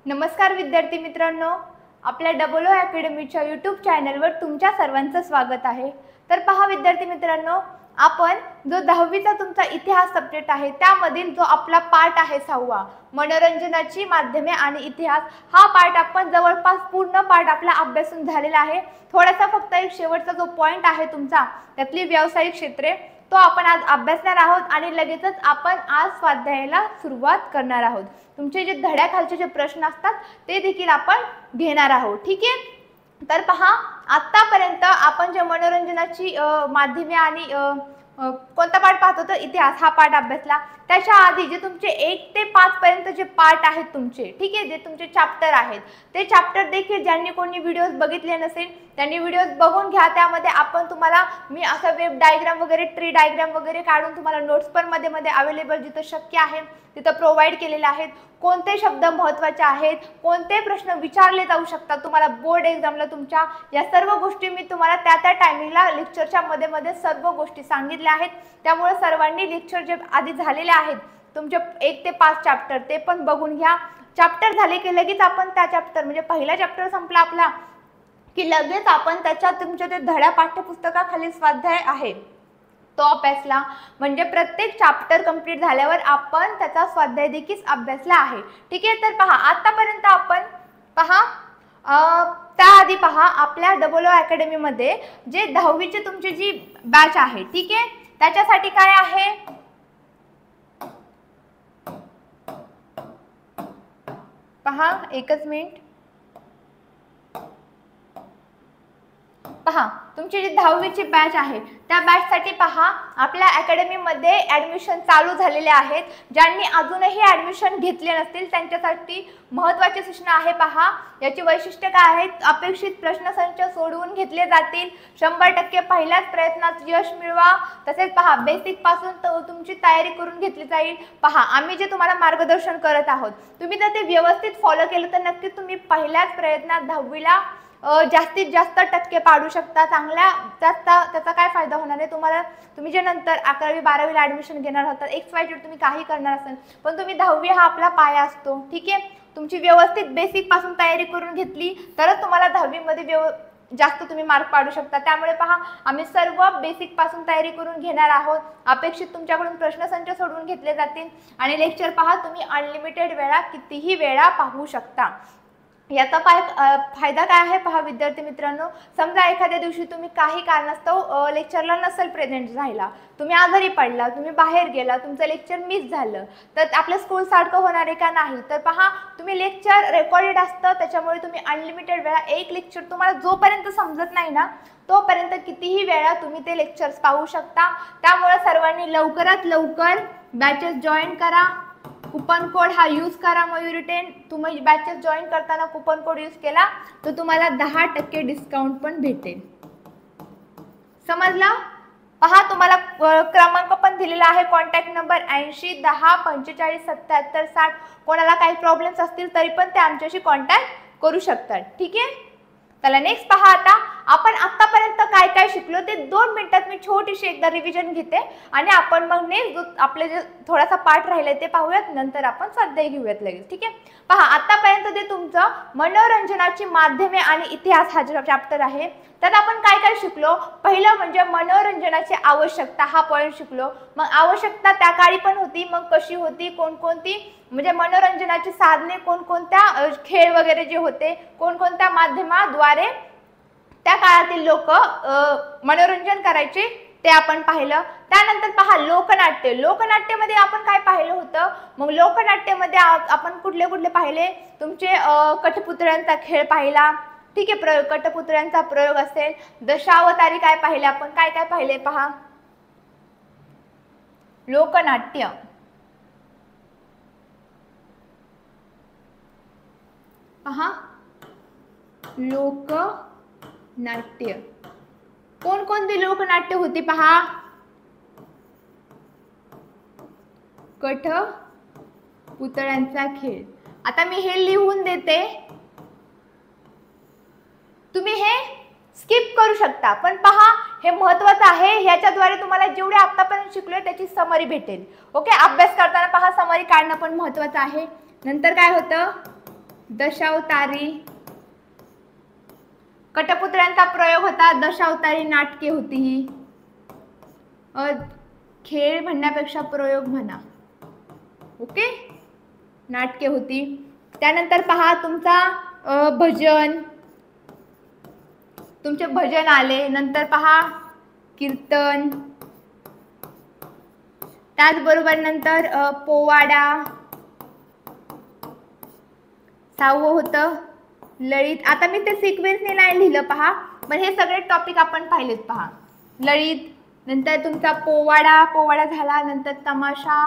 नमस्कार विद्यार्थी मित्रांनो, आपल्या डबल ओ अकॅडमीच्या यूट्यूब चॅनलवर तुमच्या सर्वांचं स्वागत आहे। तर पहा विद्यार्थी मित्रांनो, आपण जो 10वीचा तुमचा इतिहास सब्जेक्ट आहे त्यामधील जो आपला पार्ट आहे 6वा मनोरंजनाची माध्यमे आणि इतिहास, हा पार्ट आपण जवळपास पूर्ण पार्ट आपला अभ्यासून झालेला आहे। थोडासा फक्त एक शेवटचा जो पॉइंट आहे तुमचा त्यातली व्यावसायिक क्षेत्रे तो आपण आज अभ्यासणार आहोत आणि लगेचच आपण आज स्वाध्यायाला सुरुवात करणार आहोत। तुमचे जे धड्याखालचे जे प्रश्न असतात ते देखील आपण घेणार आहोत, ठीक आहे। तर पहा, आतापर्यंत आपण जे मनोरंजनाची माध्यमे आणि कोणता पार्ट पाहत होतो, इतिहास हा पार्ट अभ्यासला। त्याच्या आधी जे तुमचे 1 ते 5 पर्यंत जे पार्ट आहेत तुमचे, ठीक आहे, जे तुमचे चॅप्टर आहेत ते चॅप्टर देखील ज्यांनी कोणी व्हिडिओज बघितले नसेल त्यांनी व्हिडिओज बघून घ्या। त्यामध्ये आपण तुम्हाला मी असा वेब डायग्राम वगैरे ट्री डायग्राम वगैरे काढून तुम्हाला नोट्स पण मध्ये अवेलेबल जिथं शक्य आहे तिथं प्रोव्हाइड केलेले आहेत। कोणते शब्द महत्त्वाचे आहेत, कोणते प्रश्न विचारले जाऊ शकतात तुम्हाला बोर्ड एक्झामला तुमच्या, या सर्व गोष्टी मी तुम्हाला त्या टायमिंगला लेक्चरच्या मध्ये सर्व गोष्टी सांगितल्या आहेत। त्यामुळे सर्वांनी लेक्चर जे आधी झालेले आहेत तुमचे 1 ते 5 चॅप्टर ते पण बघून घ्या। चॅप्टर झाले की लगेच आपण त्या चॅप्टर म्हणजे पहिला चॅप्टर संपला आपला की लगेच आपण त्याच्या तुमच्या ते धड्या पाठ्यपुस्तकाखाली स्वाध्याय आहे तो अभ्यासला, म्हणजे प्रत्येक चॅप्टर कंप्लीट झाल्यावर आपण त्याचा स्वाध्याय देखील अभ्यासला आहे, ठीक आहे। तर पहा, आतापर्यंत आपण पहा त्याआधी पहा आपल्या डबल ओ अकॅडमी मध्ये जे 10वीची तुमची जी बॅच आहे, ठीक आहे, त्याच्यासाठी काय आहे पहा, एकच मिनिट पहा, तुमची जी 10वीची बॅच आहे त्या बॅच साठी पहा आपल्या अकॅडमी मध्ये ऍडमिशन चालू झालेले आहेत। ज्यांनी अजूनही ऍडमिशन घेतले नसतील त्यांच्यासाठी महत्त्वाची सूचना आहे। पहा, याची वैशिष्ट्ये काय आहेत, अपेक्षित प्रश्नसंच सोडवून घेतले जातील, 100% पहिल्याच प्रयत्नात यश मिळवा। तसेच पहा, बेसिक पासून तुमची तयारी करून घेतली जाईल। पहा, आम्ही जे तुम्हाला मार्गदर्शन करत आहोत तुम्ही जर ते व्यवस्थित फॉलो केलं तर नक्कीच तुम्ही पहिल्याच प्रयत्नात 10वीला जास्तीत जास्त टक्के पाडू शकता। चांगल्या त्याचा काय फायदा होणार आहे तुम्हाला, तुम्ही जे नंतर 11वी 12वीला ऍडमिशन घेणार आहात XYZ तुम्ही काही करणार असाल पण तुम्ही 10वी हा आपला पाया असतो, ठीक आहे। तुमची व्यवस्थित बेसिक पासून तयारी करून घेतली तरच तुम्हाला 10वी मध्ये जास्त तुम्ही मार्क पाडू शकता। त्यामुळे पहा, आम्ही सर्व बेसिक पासून तयारी करून घेणार आहोत। अपेक्षित तुमच्याकडून प्रश्नसंच सोडवून घेतले जातील आणि लेक्चर पहा तुम्ही अनलिमिटेड वेळा कितीही वेळा पाहू शकता। याचा फायदा काय आहे पहा विद्यार्थी मित्रांनो, समजा एखाद्या दिवशी तुम्ही काही कारणास्तव लेक्चरला नसेल प्रेझेंट राहिला, तुम्ही आजारी पडला, तुम्ही बाहेर गेला, तुमचं लेक्चर मिस झालं तर आपल्या स्कूल सारखं होणार आहे का, नाही। तर पहा, तुम्ही लेक्चर रेकॉर्डेड असतं त्याच्यामुळे तुम्ही अनलिमिटेड वेळा एक लेक्चर तुम्हाला जोपर्यंत समजत नाही ना तोपर्यंत कितीही वेळा तुम्ही ते लेक्चर्स पाहू शकता। त्यामुळे सर्वांनी लवकरात लवकर बॅचेस जॉईन करा। कूपन कोड हा यूज करा मयुरी 10। तुम्ही बॅचेस जॉईन करताना कूपन कोड यूज केला तर तुम्हाला 10% डिस्काउंट पण भेटेल, समजला। पहा, तुम्हाला क्रमांक पण दिलेला आहे, कॉन्टॅक्ट नंबर 80 10 45 77 60। कोणाला काही प्रॉब्लेम्स असतील तरी पण ते आमच्याशी कॉन्टॅक्ट करू शकतात, ठीक आहे। चला नेक्स्ट पहा, आता आपण आतापर्यंत काय काय शिकलो ते 2 मिनिटात मी छोटीशी एकदा रिव्हिजन घेते आणि आपण मग नेक्स्ट आपले जे थोडासा पार्ट राहिलाय ते पाहूयात, नंतर आपण स्वाध्याय घेऊयात लगेच, ठीक आहे। पहा, आतापर्यंत ते तुमचं मनोरंजनाची माध्यमे आणि इतिहास हा चॅप्टर आहे त्यात आपण काय काय शिकलो। पहिलं म्हणजे मनोरंजनाची आवश्यकता हा पॉइंट शिकलो। मग आवश्यकता त्या काळी पण होती, मग कशी होती, कोणकोणती म्हणजे मनोरंजनाची साधने, कोणकोणत्या खेळ वगैरे जे होते, कोणकोणत्या माध्यमाद्वारे त्या काळातील लोक मनोरंजन करायचे ते आपण पाहिलं। त्यानंतर पहा, लोकनाट्यामध्ये आपण काय पाहिलं होतं, मग लोकनाट्यामध्ये आपण कुठले कुठले पाहिले, तुमचे कठपुतळ्यांचा खेळ पाहिला, ठीक आहे, कठपुतळ्यांचा प्रयोग असेल, दशावतारी काय पाहिले आपण, काय काय पाहिले पहा, लोकनाट्य पहा, लोकनाट्य कोणकोणती लोकनाट्य होती पहा, कठपुतळ्यांचा खेळ। आता मी हे लिहून देते, तुम्ही हे स्किप करू शकता पण पहा हे महत्त्वाचं आहे, ह्याच्याद्वारे तुम्हाला जेवढे आतापर्यंत शिकलोय त्याची समरी भेटेल। ओके, अभ्यास करताना पहा समरी काढणं पण महत्त्वाचं आहे। नंतर काय होतं, दशावतारी, कटपुतळ्यांचा प्रयोग होता, दशावतारी नाटके होती ही, खेळ म्हणण्यापेक्षा प्रयोग म्हणा, ओके, नाटके होती। त्यानंतर पहा तुमचा भजन, तुमचे भजन आले, नंतर पहा कीर्तन, त्याचबरोबर नंतर पोवाडा, 6वं होतं ललित। आता मी ते सिक्वेन्सने नाही लिहिलं पहा, पण हे सगळे टॉपिक आपण पाहिलेत पहा। ललित, नंतर तुमचा पोवाडा, पोवाडा झाला, नंतर तमाशा,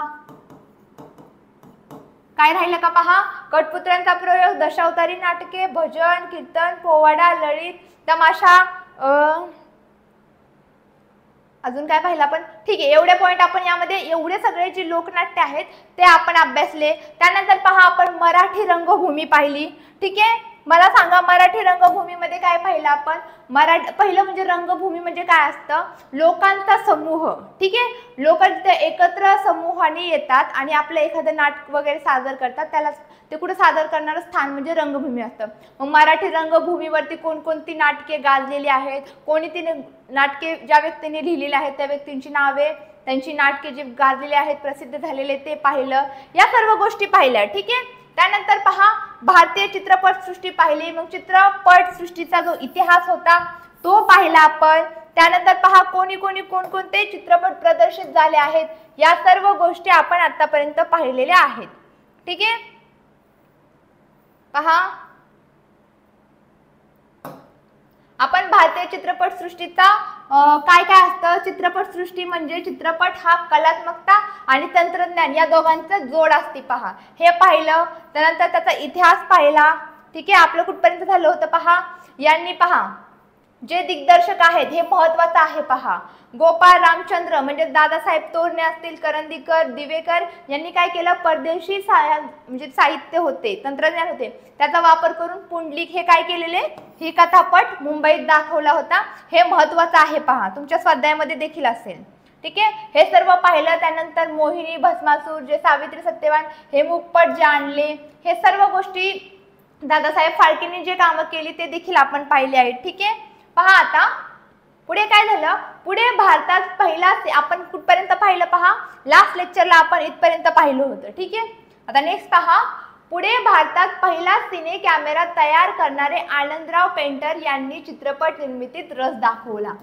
काय राहिलं का पहा, कटपुतळ्यांचा प्रयोग, दशावतारी नाटके, भजन, कीर्तन, पोवाडा, ललित, तमाशा, अजून काय पाहिलं आपण, ठीक आहे। एवढे पॉइंट आपण यामध्ये, एवढे सगळे जे लोकनाट्य आहेत ते आपण अभ्यासले। त्यानंतर पहा आपण मराठी रंगभूमी पाहिली, ठीक आहे। मला सांगा मराठी रंगभूमीमध्ये काय पाहिलं आपण, पहिलं म्हणजे रंगभूमी म्हणजे काय असतं, लोकांचा समूह, ठीक आहे। लोक एकत्र समूहाने येतात आणि आपलं एखादं नाटक वगैरे सादर करतात, त्याला ते कुठे सादर करणारं स्थान म्हणजे रंगभूमी असतं। मग मराठी रंगभूमीवरती कोणकोणती नाटके गाजलेली आहेत, कोणी ती नाटके ज्या व्यक्तीने लिहिलेली आहेत त्या व्यक्तींची नावे, त्यांची नाटके जी गाजलेली आहेत प्रसिद्ध झालेले ते पाहिलं, या सर्व गोष्टी पाहिल्या, ठीक आहे। त्यानंतर पहा भारतीय चित्रपटसृष्टी पाहिली, मग चित्रपटसृष्टीचा जो इतिहास होता तो पाहिला आपण। त्यानंतर पहा कोणकोणते चित्रपट प्रदर्शित झाले आहेत, या सर्व गोष्टी आपण आतापर्यंत पाहिलेल्या आहेत, ठीक आहे। पहा आपण भारतीय चित्रपटसृष्टीचा काय काय असतं, चित्रपटसृष्टी म्हणजे चित्रपट हा कलात्मकता आणि तंत्रज्ञान या दोघांचं जोड असते पहा, हे पाहिलं। त्यानंतर त्याचा इतिहास पाहिला, ठीक आहे। आपलं कुठपर्यंत झालं होतं पहा, यांनी पहा जे दिग्दर्शक आहेत हे महत्त्वाचं आहे पहा, गोपाळ रामचंद्र म्हणजे दादासाहेब तोरणे असतील, करंदीकर, दिवेकर यांनी काय केलं, परदेशी म्हणजे साहित्य होते, तंत्रज्ञान होते, त्याचा वापर करून पुंडलिक हे काय केलेले, ही कथापट मुंबईत दाखवला होता, हे महत्त्वाचं आहे पहा, तुमच्या स्वाध्यायामध्ये देखील असेल, ठीक आहे। हे सर्व पाहिलं। त्यानंतर मोहिनी, भस्मासूर, जे सावित्री सत्यवान हे मुखपट जे आणले, हे सर्व गोष्टी दादासाहेब फाळकेंनी जे कामं केली ते देखील आपण पाहिले आहेत, ठीक आहे। पहा आता पुढे काय झालं, पुढे भारतात पहिला, आपण कुठपर्यंत पाहिलं पहा, लास्ट लेक्चरला आपण इथपर्यंत पाहिलं होतं, ठीक आहे। आता नेक्स्ट पहा, पुढे भारतात पहिला सिने कॅमेरा तयार करणारे आनंदराव पेंटर यांनी चित्रपट निर्मितीत रस दाखवला।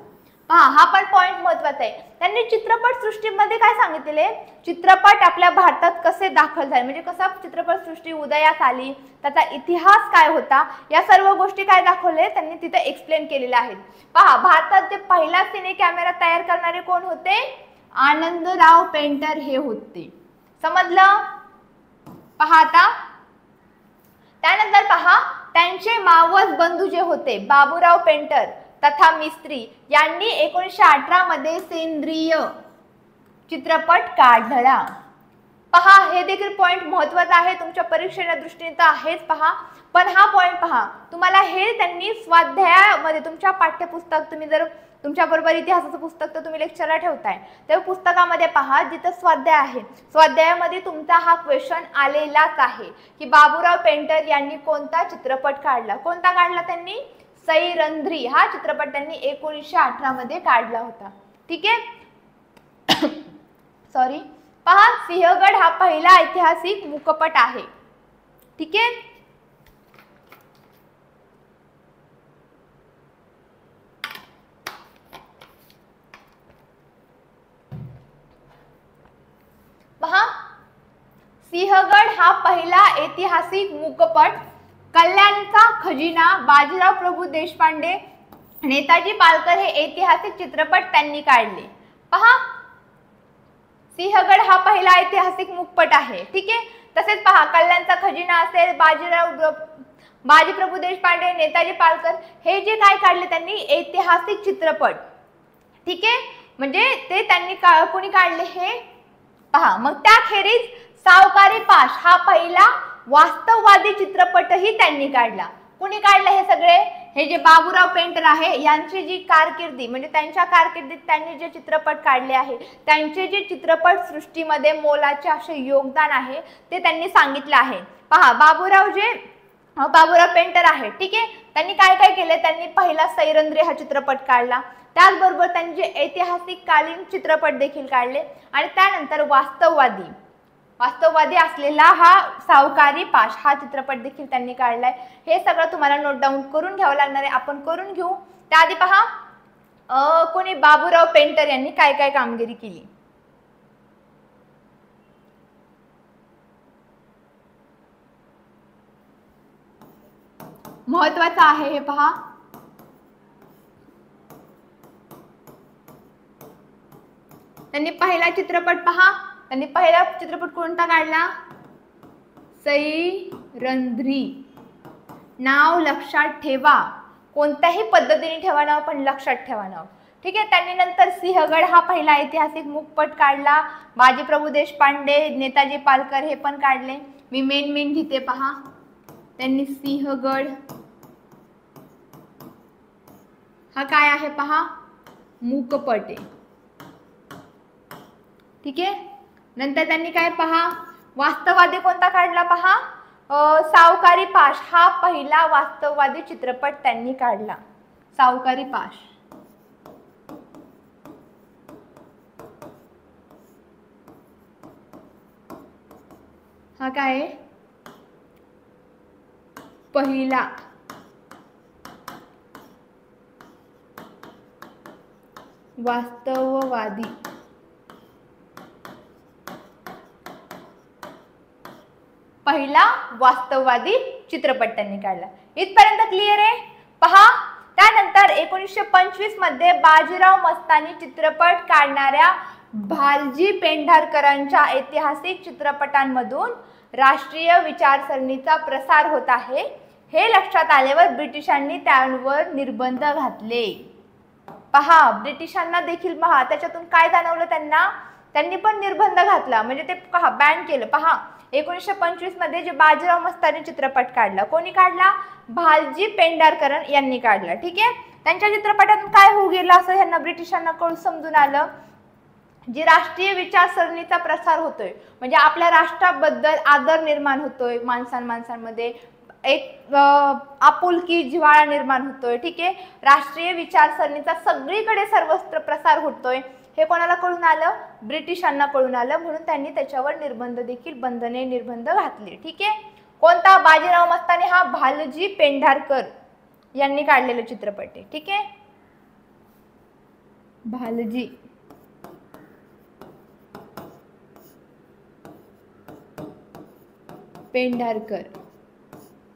पहा हा पण पॉइंट महत्त्वाचा आहे, त्यांनी चित्रपट सृष्टीमध्ये काय सांगितले, चित्रपट आपल्या भारतात कसे दाखल झाले, म्हणजे कसा चित्रपट सृष्टी उदयास आली, त्याचा इतिहास काय होता, या सर्व गोष्टी काय दाखवले त्यांनी तिथे एक्सप्लेन केलेल्या आहेत। पहा भारतात जे पहिला सिने कॅमेरा तयार करणारे कोण होते, आनंदराव पेंटर हे होते, समजलं। पहा आता त्यानंतर पहा त्यांचे मावस बंधू जे होते बाबूराव पेंटर तथा मिस्त्री यांनी 1918 मध्ये सेंद्रिय चित्रपट काढला। पहा हे देखील पॉइंट महत्त्वाचा आहे, तुमच्या परीक्षेच्या दृष्टीने तर आहेच पहा, पण हा पॉइंट पहा तुम्हाला, हे त्यांनी स्वाध्यायामध्ये तुमच्या पाठ्यपुस्तक, तुम्ही जर तुमच्या बरोबर इतिहासाचं पुस्तक तर तुम्ही लेक्चरला ठेवताय, तर पुस्तकामध्ये पहा जिथं स्वाध्याय आहे, स्वाध्यायामध्ये तुमचा हा क्वेश्चन आलेलाच आहे की बाबूराव पेंटर यांनी कोणता चित्रपट काढला, कोणता काढला त्यांनी, सैरंध्री हा चित्रपट त्यांनी 1918 मध्ये काढला होता, ठीक आहे। सॉरी, पहा सिंहगड हा पहिला ऐतिहासिक मूकपट आहे, ठीक आहे। पहा सिंहगड हा पहिला ऐतिहासिक मूकपट, कल्याणचा खजिना, बाजीराव प्रभू देशपांडे, नेताजी पालकर हे ऐतिहासिक चित्रपट त्यांनी काढले। पहा सिंहगड हा पहिला ऐतिहासिक मूकपट आहे, ठीक आहे। तसेच पहा कल्याणचा खजिना असेल, बाजी प्रभू देशपांडे, नेताजी पालकर हे जे काय काढले त्यांनी ऐतिहासिक चित्रपट, ठीक आहे, म्हणजे ते त्यांनी कोणी काढले हे पहा। मग त्याखेरीज सावकारी पाश हा पहिला वास्तववादी चित्रपटही त्यांनी काढला। कोणी काढले हे सगळे, हे जे बाबूराव पेंटर आहे यांची जी कारकिर्दी, म्हणजे त्यांच्या कारकिर्दीत त्यांनी जे चित्रपट काढले आहे, त्यांचे जे चित्रपट सृष्टीमध्ये मोलाचे असे योगदान आहे ते त्यांनी सांगितले आहे। पहा बाबूराव जे बाबूराव पेंटर आहे, ठीक आहे. त्यांनी काय काय केले, त्यांनी पहिला सैरंध्री हा चित्रपट काढला, त्याचबरोबर त्यांनी जे ऐतिहासिक कालीन चित्रपट देखील काढले आणि त्यानंतर वास्तववादी असलेला हा सावकारी पाश हा चित्रपट देखील त्यांनी काढलाय. हे सगळं तुम्हाला नोट डाऊन करून घ्यावं लागणार आहे, आपण करून घेऊ. त्याआधी पहा कोणी बाबूराव पेंटर यांनी काय काय कामगिरी केली. महत्वाचं आहे हे पहा. त्यांनी पहिला चित्रपट पहा, त्यांनी पहिला चित्रपट कोणता काढला, सैरंध्री. नाव लक्षात ठेवा, कोणत्याही पद्धतीने ठेवा नाव, पण लक्षात ठेवा नाव, ठीक आहे. त्यांनी नंतर सिंहगड हा पहिला ऐतिहासिक मूकपट काढला. बाजीप्रभू देशपांडे, नेताजी पालकर हे पण काढले. मी मेन घेते पहा. त्यांनी सिंहगड हा काय आहे पहा, मूकपट आहे, ठीक आहे. नंतर त्यांनी काय पहा, वास्तववादी कोणता काढला पहा, सावकारी पाश हा पहिला वास्तववादी चित्रपट त्यांनी काढला. सावकारी पाश हा काय आहे, पहिला वास्तववादी चित्रपट त्यांनी काढला. इथपर्यंत क्लिअर आहे पहा. त्यानंतर 1925 मध्ये बाजीराव मस्तानी चित्रपट काढणाऱ्या भालजी पेंढारकरांच्या ऐतिहासिक चित्रपटांमधून राष्ट्रीय विचारसरणीचा प्रसार होत आहे हे लक्षात आल्यावर ब्रिटिशांनी त्यांवर निर्बंध घातले. पहा, ब्रिटिशांना देखील पहा त्याच्यातून काय जाणवलं त्यांना, त्यांनी पण निर्बंध घातला, म्हणजे ते पहा बॅन केलं. पहा 1925 मध्ये जे बाजीराव मस्तानी चित्रपट काढला, कोणी काढला, भालजी पेंढारकर यांनी काढला, ठीक आहे. त्यांच्या चित्रपटातून काय होऊ गेलं असं ह्यांना ब्रिटिशांना कळून समजून आलं, जी राष्ट्रीय विचारसरणीचा प्रसार होतोय, म्हणजे आपल्या राष्ट्राबद्दल आदर निर्माण होतोय, माणसांमध्ये एक आपुलकी जिव्हाळा निर्माण होतोय, ठीक आहे. राष्ट्रीय विचारसरणीचा सगळीकडे सर्वत्र प्रसार होतोय हे कोणाला कळून आलं, ब्रिटिशांना कळून आलं, म्हणून त्यांनी त्याच्यावर निर्बंध घातले, ठीक आहे. कोणता, बाजीराव मस्तानी हा भालजी पेंढारकर यांनी काढलेला चित्रपट आहे, ठीक आहे. भालजी पेंढारकर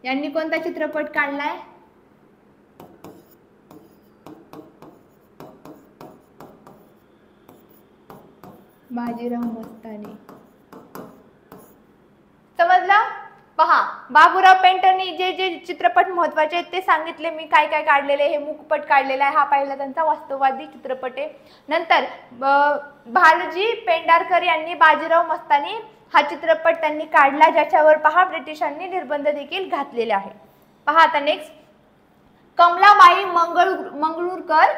यांनी कोणता चित्रपट काढलाय, बाजीराव मस्तानी. समजला. पहा, बाबूराव पेंटरनी जे चित्रपट महत्वाचे आहेत ते सांगितले मी, काय काय काढलेले, हे मूकपट काढलेला आहे, हा पहिला त्यांचा वास्तववादी चित्रपट आहे. नंतर भालजी पेंढारकर यांनी बाजीराव मस्तानी हा चित्रपट त्यांनी काढला, ज्याच्यावर पहा ब्रिटिशांनी निर्बंध देखील घातलेले आहे. पहा आता नेक्स्ट, कमलाबाई मंगरुळकर.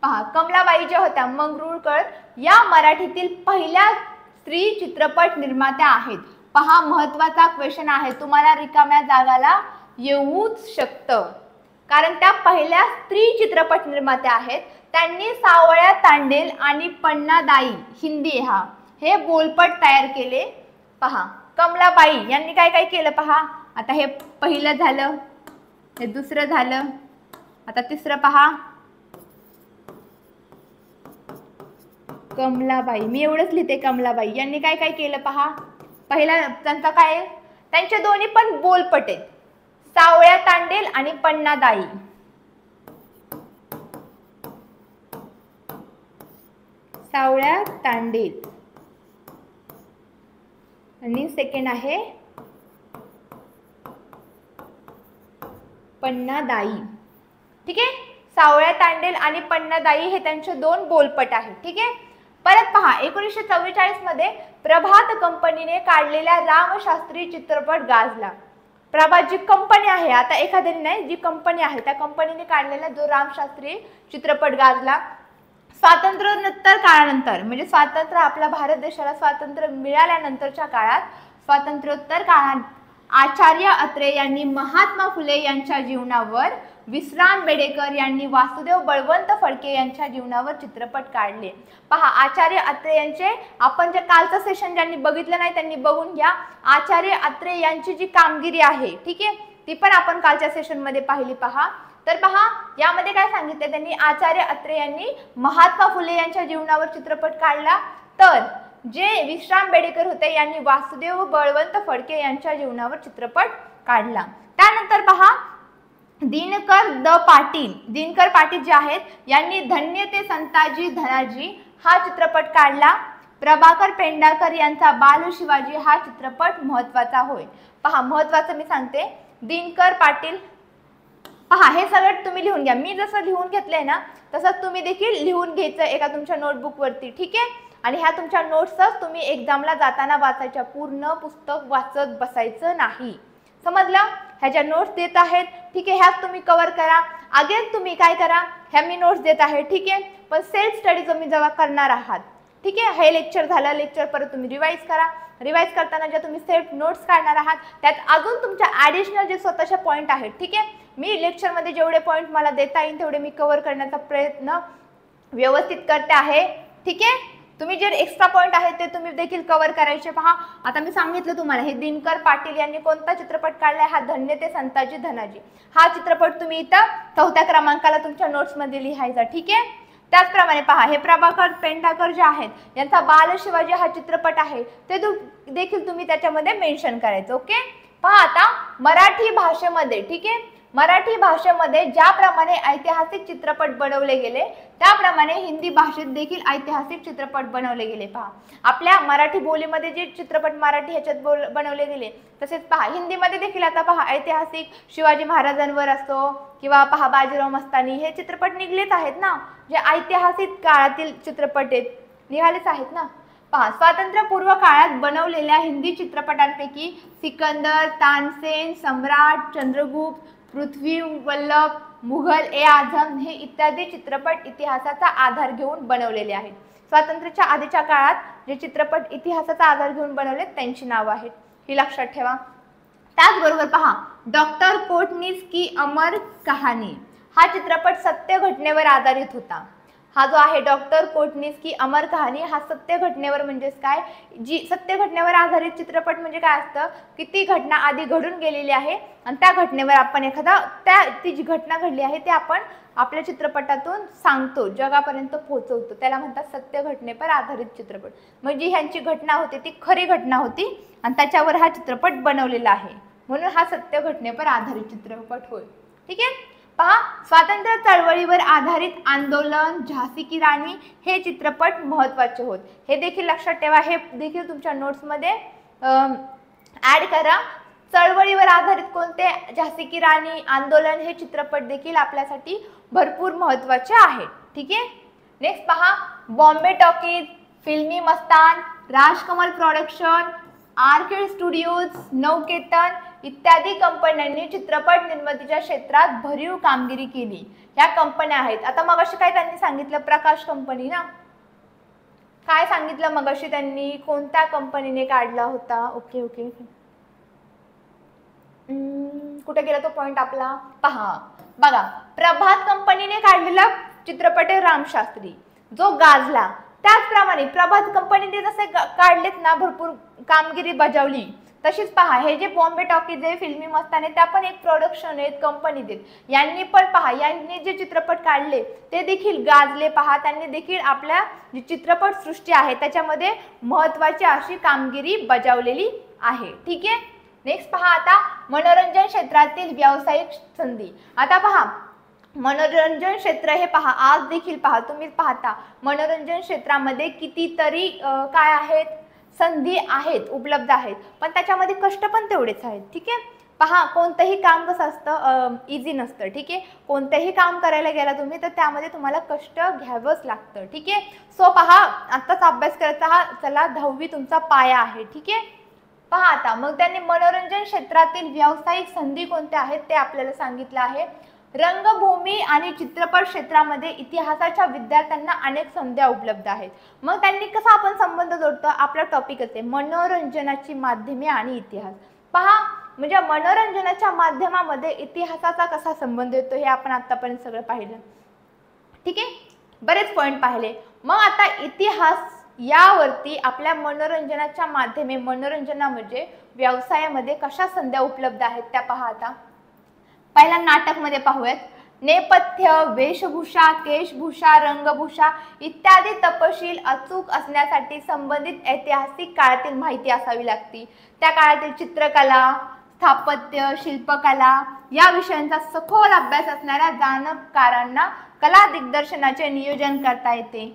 पहा, कमलाबाई ज्या होत्या मंगरुळकर या मराठीतील पहिल्या स्त्री चित्रपट निर्मात्या आहेत. पहा, महत्वाचा क्वेश्चन आहे, तुम्हाला रिकाम्या जागाला येऊच शकतं, कारण त्या पहिल्या स्त्री चित्रपट निर्मात्या आहेत. त्यांनी सावळ्या तांडेल आणि पन्नादाई हिंदी हे बोलपट तयार केले. पहा, कमलाबाई यांनी काय काय केलं पहा. आता हे पहिलं झालं, हे दुसरं झालं, आता तिसरं पहा. कमलाबाई, मी एवढंच लिहिते, कमलाबाई यांनी काय काय केलं पहा. पहिला त्यांचा काय, त्यांचे दोन्ही पण बोलपट आहेत, सावळ्या तांडेल आणि पन्नादाई. सावळ्या तांडेल आणि सेकंड आहे पन्नादाई, ठीक आहे. सावळ्या तांडेल आणि पन्नादाई हे त्यांचे दोन बोलपट आहेत, ठीक आहे. परत पहा, 1944 मध्ये प्रभात कंपनीने काढलेला रामशास्त्री चित्रपट गाजला. प्रभात जी कंपनी आहे, आता एखाद्याने नाही, जी कंपनी आहे त्या कंपनीने काढलेला जो रामशास्त्री चित्रपट गाजला. स्वातंत्र्योत्तर काळानंतर, म्हणजे स्वातंत्र्य आपल्या भारत देशाला स्वातंत्र्य मिळाल्यानंतरच्या काळात, स्वातंत्र्योत्तर काळात आचार्य अत्रे यांनी महात्मा फुले यांच्या जीवनावर, विश्राम बेडेकर यांनी वासुदेव बळवंत फडके यांच्या जीवनावर चित्रपट काढले। पहा, आचार्य अत्रे यांचे आपण जे कालचं सेशन ज्यांनी बघितलं नाही त्यांनी बघून घ्या। आचार्य अत्रे यांची जी कामगिरी आहे, ठीक आहे, ती पण आपण कालच्या सेशन मध्ये पाहिली। पहा, तर पहा यामध्ये काय सांगितले त्यांनी, आचार्य अत्रे यांनी महात्मा फुले यांच्या जीवनावर चित्रपट काढला, तर जे विश्राम बेडेकर होते यांनी वासुदेव बळवंत फडके यांच्या जीवनावर चित्रपट काढला। त्यानंतर पहा, दिनकर पाटील जे आहेत यांनी धन्य ते संताजी धनाजी हा चित्रपट काढला। प्रभाकर पेंढारकर यांचा बाल शिवाजी हा चित्रपट महत्त्वाचा होय। पहा, महत्त्वाचं मी सांगते, दिनकर पाटील, पहा हे सगळं तुम्ही लिहून घ्या। मी जसं लिहून घेतलंय ना तसंच तुम्ही देखील लिहून घ्यायचं एका तुमच्या नोटबुक वरती, ठीक आहे। आणि ह्या तुमच्या नोट्सच तुम्ही एक्झामला जाताना वाचायच्या, पूर्ण पुस्तक वाचत बसायचं नाही, समजलं? ह्या ज्या नोट्स देत आहेत, ठीक आहे, ह्याच तुम्ही कव्हर करा। अगेन तुम्ही काय करा, ह्या मी नोट्स देत आहे, ठीक आहे, पण सेल्फ स्टडी तुम्ही जेव्हा करणार आहात, ठीक आहे, हे लेक्चर झालं, लेक्चर परत तुम्ही रिवाइज करा। रिवाइज करताना ज्या तुम्ही सेल्फ नोट्स काढणार आहात त्यात अजून तुमच्या ॲडिशनल जे स्वतःचे पॉईंट आहेत, ठीक आहे, मी लेक्चरमध्ये जेवढे पॉईंट मला देता येईल तेवढे मी कव्हर करण्याचा प्रयत्न व्यवस्थित करते आहे, ठीक आहे। तुम्ही जे एक्स्ट्रा पॉइंट आहेत ते तुम्ही देखील कव्हर करायचे। पहा, आता मी सांगितलं तुम्हाला, हे दिनकर पाटील यांनी कोणता चित्रपट काढलाय, हा धन्य ते संताजी धनाजी हा चित्रपट तुम्ही इथं 4थ्या क्रमांकाला तुमच्या नोट्स मध्ये लिहायचा, ठीक आहे। त्याचप्रमाणे पहा, हे प्रभाकर पेंढारकर जे आहेत यांचा बाल शिवाजी हा चित्रपट आहे ते देखील तुम्ही त्याच्यामध्ये मेन्शन करायचं, ओके। पहा, आता मराठी भाषेमध्ये, ठीक आहे, मराठी भाषेमध्ये ज्याप्रमाणे ऐतिहासिक चित्रपट बनवले गेले त्याप्रमाणे हिंदी भाषेत देखील ऐतिहासिक चित्रपट बनवले गेले। पहा, आपल्या मराठी बोलीमध्ये जे चित्रपट मराठी ह्याच्यात बनवले गेले तसेच पहा हिंदीमध्ये देखील आता पहा ऐतिहासिक शिवाजी महाराजांवर असो किंवा पहा बाजीराव मस्तानी हे चित्रपट निघलेच आहेत ना, जे ऐतिहासिक काळातील चित्रपट आहेत, निघालेच आहेत ना। पहा, स्वातंत्र्यपूर्व काळात बनवलेल्या हिंदी चित्रपटांपैकी सिकंदर, तानसेन, सम्राट, चंद्रगुप्त, पृथ्वी वल्लभ, मुघल ए आझम हे इत्यादी चित्रपट इतिहासाचा आधार घेऊन बनवलेले आहेत। स्वातंत्र्याच्या आधीच्या काळात जे चित्रपट इतिहासाचा आधार घेऊन बनवले त्यांची नाव आहेत, ही लक्षात ठेवा। त्याचबरोबर पहा, डॉक्टर कोटनीस की अमर कहाणी हा चित्रपट सत्य घटनेवर आधारित होता। हा जो आहे डॉक्टर कोटनीस की अमर कहाणी हा सत्य घटनेवर, म्हणजेच काय, जी सत्य घटनेवर आधारित चित्रपट म्हणजे काय असतं की ती घटना आधी घडून गेलेली आहे आणि त्या घटनेवर आपण ती जी घटना घडली आहे ते आपण आपल्या चित्रपटातून सांगतो, जगापर्यंत पोहोचवतो, त्याला म्हणतात सत्य घटनेवर आधारित चित्रपट। म्हणजे ह्यांची घटना होती ती खरी घटना होती आणि त्याच्यावर हा चित्रपट बनवलेला आहे, म्हणून हा सत्य घटनेवर आधारित चित्रपट होय, ठीक आहे। पहा, स्वातंत्र्य चळवळीवर आधारित आंदोलन, झाशी की राणी हे चित्रपट महत्त्वाचे होत, हे देखील लक्षात ठेवा, हे देखील तुमच्या नोट्समध्ये ॲड करा। चळवळीवर आधारित कोणते, झाशी की राणी, आंदोलन हे चित्रपट देखील आपल्यासाठी भरपूर महत्त्वाचे आहेत, ठीक आहे। नेक्स्ट पहा, बॉम्बे टॉकीज, फिल्मी Mastan, Rajkamal production, orchid studios, Navketan इत्यादी कंपन्यांनी चित्रपट निर्मितीच्या क्षेत्रात भरीव कामगिरी केली। ह्या कंपन्या आहेत। आता मगाशी काय त्यांनी सांगितलं, प्रकाश कंपनी ना, काय सांगितलं मगाशी त्यांनी, कोणत्या कंपनीने काढला होता, ओके ओके, कुठे गेला तो पॉइंट आपला, पहा बघा, प्रभात कंपनीने काढलेला चित्रपट आहे रामशास्त्री जो गाजला। त्याचप्रमाणे प्रभात कंपनीने जसे काढलेत ना, भरपूर कामगिरी बजावली, तशीच पहा हे जे बॉम्बे टॉकीज आहे, फिल्मी मस्तान आहे, त्या पण एक प्रोडक्शन आहेत, कंपनी आहेत, यांनी पण पहा यांनी जे चित्रपट काढले ते देखील गाजले। पहा, त्यांनी देखील आपल्या जी चित्रपट सृष्टी आहे त्याच्यामध्ये महत्त्वाची अशी कामगिरी बजावलेली आहे, ठीक आहे। नेक्स्ट पहा, आता मनोरंजन क्षेत्रातील व्यावसायिक संधी। आता पहा, मनोरंजन क्षेत्र हे पहा आज देखील पहा तुम्ही पाहता मनोरंजन क्षेत्रामध्ये कितीतरी काय आहेत, संधी आहेत, उपलब्ध आहेत, पण त्याच्यामध्ये कष्ट पण तेवढेच आहेत, ठीक आहे। पहा, कोणतंही काम कसं असतं, इझी नसतं, ठीक आहे। कोणतेही काम करायला गेला तुम्ही तर त्यामध्ये तुम्हाला कष्ट घ्यावंच लागतं, ठीक आहे। सो पहा, आत्ताच अभ्यास करायचा हा चला 10वी तुमचा पाया आहे, ठीक आहे। पहा, आता मग त्यांनी मनोरंजन क्षेत्रातील व्यावसायिक संधी कोणत्या आहेत ते आपल्याला सांगितलं आहे। रंगभूमी आणि चित्रपट क्षेत्रामध्ये इतिहासाच्या विद्यार्थ्यांना अनेक संध्या उपलब्ध आहेत। मग त्यांनी कसा आपण संबंध जोडतो, आपला टॉपिक आहे मनोरंजनाची माध्यमे आणि इतिहास। पहा, म्हणजे मनोरंजनाच्या माध्यमामध्ये इतिहासाचा कसा संबंध येतो हे आपण आतापर्यंत सगळं पाहिलं. ठीक आहे, बरेच पॉइंट पाहिले. मग आता इतिहास यावरती आपल्या मनोरंजनाच्या माध्यमे, मनोरंजना म्हणजे व्यवसायामध्ये कशा संध्या उपलब्ध आहेत त्या पहा. आता पहिला नाटक मध्ये पाहूयात. नेपथ्य, वेशभूषा, केशभूषा, रंगभूषा इत्यादी तपशील अचूक असण्यासाठी संबंधित ऐतिहासिक काळातील माहिती असावी लागते. त्या काळातील चित्रकला, स्थापत्य, शिल्पकला या विषयांचा सखोल अभ्यास असणाऱ्या जाणकारांना कला दिग्दर्शनाचे नियोजन करता येते.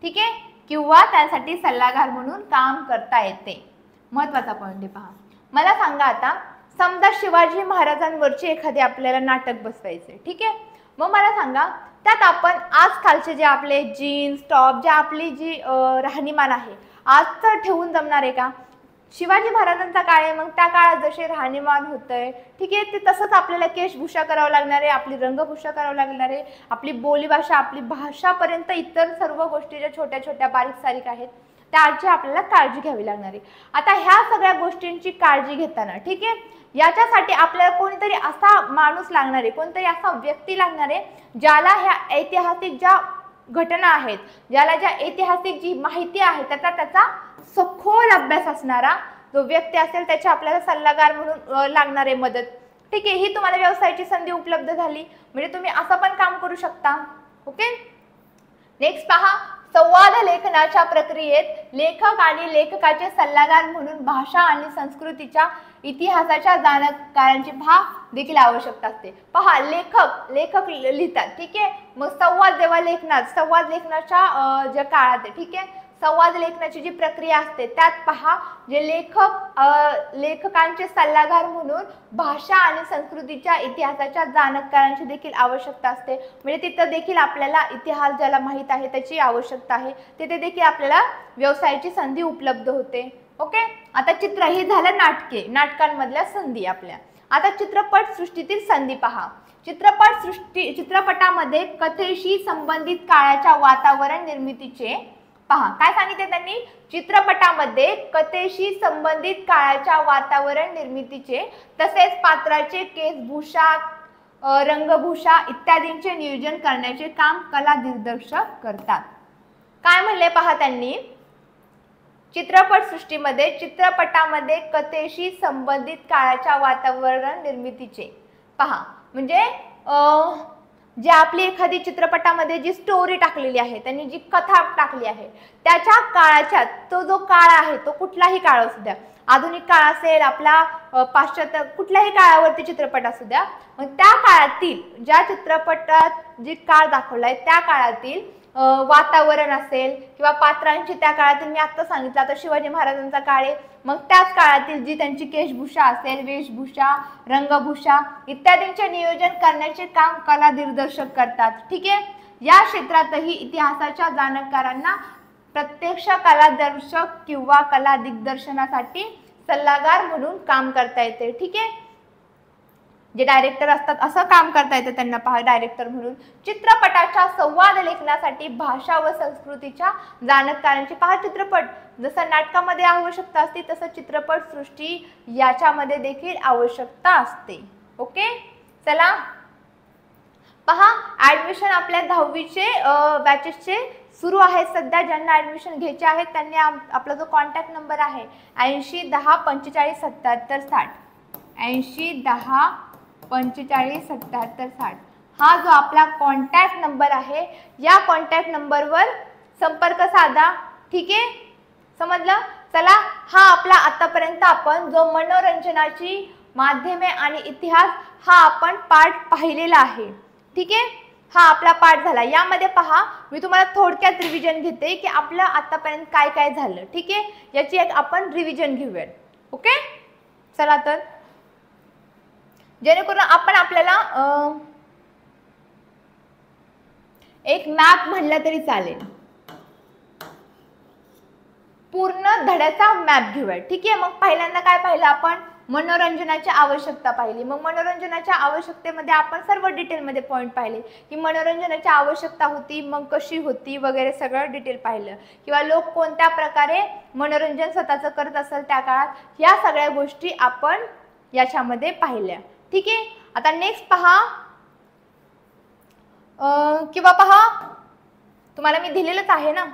ठीक आहे, किंवा त्यासाठी सल्लागार म्हणून काम करता येते. महत्वाचा पॉइंट आहे पहा. मला सांगा आता, समजा शिवाजी महाराजांवरचे एखादे आपल्याला नाटक बसवायचे. ठीक आहे, मग मला सांगा त्यात आपण आजकालचे जे आपले जीन्स टॉप, जे आपली जी राहणीमान आहे आज तर ठेवून जमणार आहे का? शिवाजी महाराजांचा काळ आहे, मग त्या काळात जसे राहणीमान होतंय, ठीक आहे, ते तसंच आपल्याला केशभूषा करावं लागणार आहे, आपली रंगभूषा करावं लागणार आहे, आपली बोलीभाषा, आपली भाषापर्यंत इतर सर्व गोष्टी ज्या छोट्या छोट्या बारीक सारीक आहेत त्याची आपल्याला काळजी घ्यावी लागणार आहे. आता ह्या सगळ्या गोष्टींची काळजी घेताना, ठीक आहे, याच्यासाठी आपल्याला कोणीतरी असा माणूस लागणार आहे, कोणतरी असा व्यक्ती लागणार आहे ज्याला ह्या ऐतिहासिक ज्या घटना आहेत, ज्याला ज्या ऐतिहासिक जी माहिती आहे त्याचा सखोल अभ्यास असणारा जो व्यक्ती असेल त्याची आपल्याला सल्लागार म्हणून लागणार आहे मदत. ठीक आहे, ही तुम्हाला व्यवसायाची संधी उपलब्ध झाली म्हणजे तुम्ही असं पण काम करू शकता. ओके, नेक्स्ट पहा. संवाद लेखनाच्या प्रक्रियेत लेखक आणि लेखकाचे सल्लागार म्हणून भाषा आणि संस्कृतीच्या इतिहासाच्या जाणकारांची देखील आवश्यकता असते. पहा, लेखक लिहितात. ठीक आहे, मग संवाद जेव्हा लेखनात, संवाद लेखनाच्या ज्या काळात आहे, ठीक आहे, संवाद लेखनाची जी प्रक्रिया असते त्यात पहा जे लेखकांचे सल्लागार म्हणून भाषा आणि संस्कृतीच्या इतिहासाच्या जाणकारांची देखील आवश्यकता असते. म्हणजे तिथं देखील आपल्याला इतिहास ज्याला माहीत आहे त्याची आवश्यकता आहे, तिथे देखील आपल्याला व्यवसायाची संधी उपलब्ध होते. ओके, आता चित्र ही झालं नाटके, नाटकांमधल्या संधी आपल्या. आता चित्रपट सृष्टीतील संधी पहा. चित्रपटामध्ये कथेशी संबंधित काळाच्या वातावरण निर्मितीचे पहा. काय सांगितले त्यांनी? चित्रपटामध्ये कथेशी संबंधित काळाच्या वातावरण निर्मितीचे तसेच पात्राचे केशभूषा, रंगभूषा इत्यादींचे नियोजन करण्याचे काम कला दिग्दर्शक करतात. काय म्हणले पहा त्यांनी? चित्रपट सृष्टीमध्ये चित्रपटामध्ये कथेशी संबंधित काळाच्या वातावरण निर्मितीचे पहा, म्हणजे जे आपली एखादी चित्रपटामध्ये जी स्टोरी टाकलेली आहे, त्यांनी जी कथा टाकली आहे त्याच्या काळाच्या, तो जो काळ आहे तो कुठलाही काळ असू द्या, आधुनिक काळ असेल, आपला पाश्चात्य कुठल्याही काळावरती चित्रपट असू द्या, मग त्या काळातील ज्या चित्रपटात जी काळ दाखवलाय त्या काळातील वातावरण असेल किंवा पात्रांची त्या काळातील, मी आता सांगितलं आता शिवाजी महाराजांचा काळ आहे, मग त्याच काळातील जी त्यांची केशभूषा असेल, वेशभूषा, रंगभूषा इत्यादींचे नियोजन करण्याचे काम कला दिग्दर्शक करतात. ठीक आहे, या क्षेत्रातही इतिहासाच्या जाणकारांना प्रत्यक्ष कलादर्शक किंवा कला दिग्दर्शनासाठी सल्लागार म्हणून काम करता येते. ठीक आहे, जे डायरेक्टर असतात असं काम करता येतं त्यांना पहा, डायरेक्टर म्हणून. चित्रपटाच्या संवाद लेखनासाठी भाषा व संस्कृतीच्या जाणकारांची पहा. चित्रपट जसं नाटकामध्ये आवश्यकता असते तसं चित्रपट सृष्टी याच्यामध्ये देखील आवश्यकता असते. ओके, चला पहा, ऍडमिशन आपल्या 10वीचे बॅचेसचे सुरू आहेत सध्या. ज्यांना ऍडमिशन घ्यायचे आहेत त्यांनी आपला जो कॉन्टॅक्ट नंबर आहे 80 10 45 77 60 80 10 45 77 60 हा जो आपला कॉन्टॅक्ट नंबर आहे, या कॉन्टॅक्ट नंबरवर संपर्क साधा. ठीक आहे, समजलं? चला, हा आपला आतापर्यंत आपण जो मनोरंजनाची माध्यमे आणि इतिहास हा आपण पार्ट पाहिलेला आहे. ठीक आहे, हा आपला पार्ट झाला. यामध्ये पहा, मी तुम्हाला थोडक्यात रिव्हिजन घेते की आपलं आतापर्यंत काय काय झालं. ठीक आहे, याची एक आपण रिव्हिजन घेऊया. ओके, चला तर जेणेकरून आपण आपल्याला एक मॅप म्हणलं तरी चालेल, पूर्ण धड्याचा मॅप घेऊया. ठीक आहे, मग पहिल्यांदा काय पाहिलं आपण? मनोरंजनाची आवश्यकता पाहिली. मग मनोरंजनाच्या आवश्यकतेमध्ये आपण सर्व डिटेलमध्ये पॉईंट पाहिले की मनोरंजनाची आवश्यकता होती, मग कशी होती वगैरे सगळं डिटेल पाहिलं, किंवा लोक कोणत्या प्रकारे मनोरंजन स्वतःचं करत असेल त्या काळात, या सगळ्या गोष्टी आपण याच्यामध्ये पाहिल्या. ठीक आहे. आता नेक्स्ट पहा, किंवा पहा तुम्हाला मी दिलेलंच आहे ना,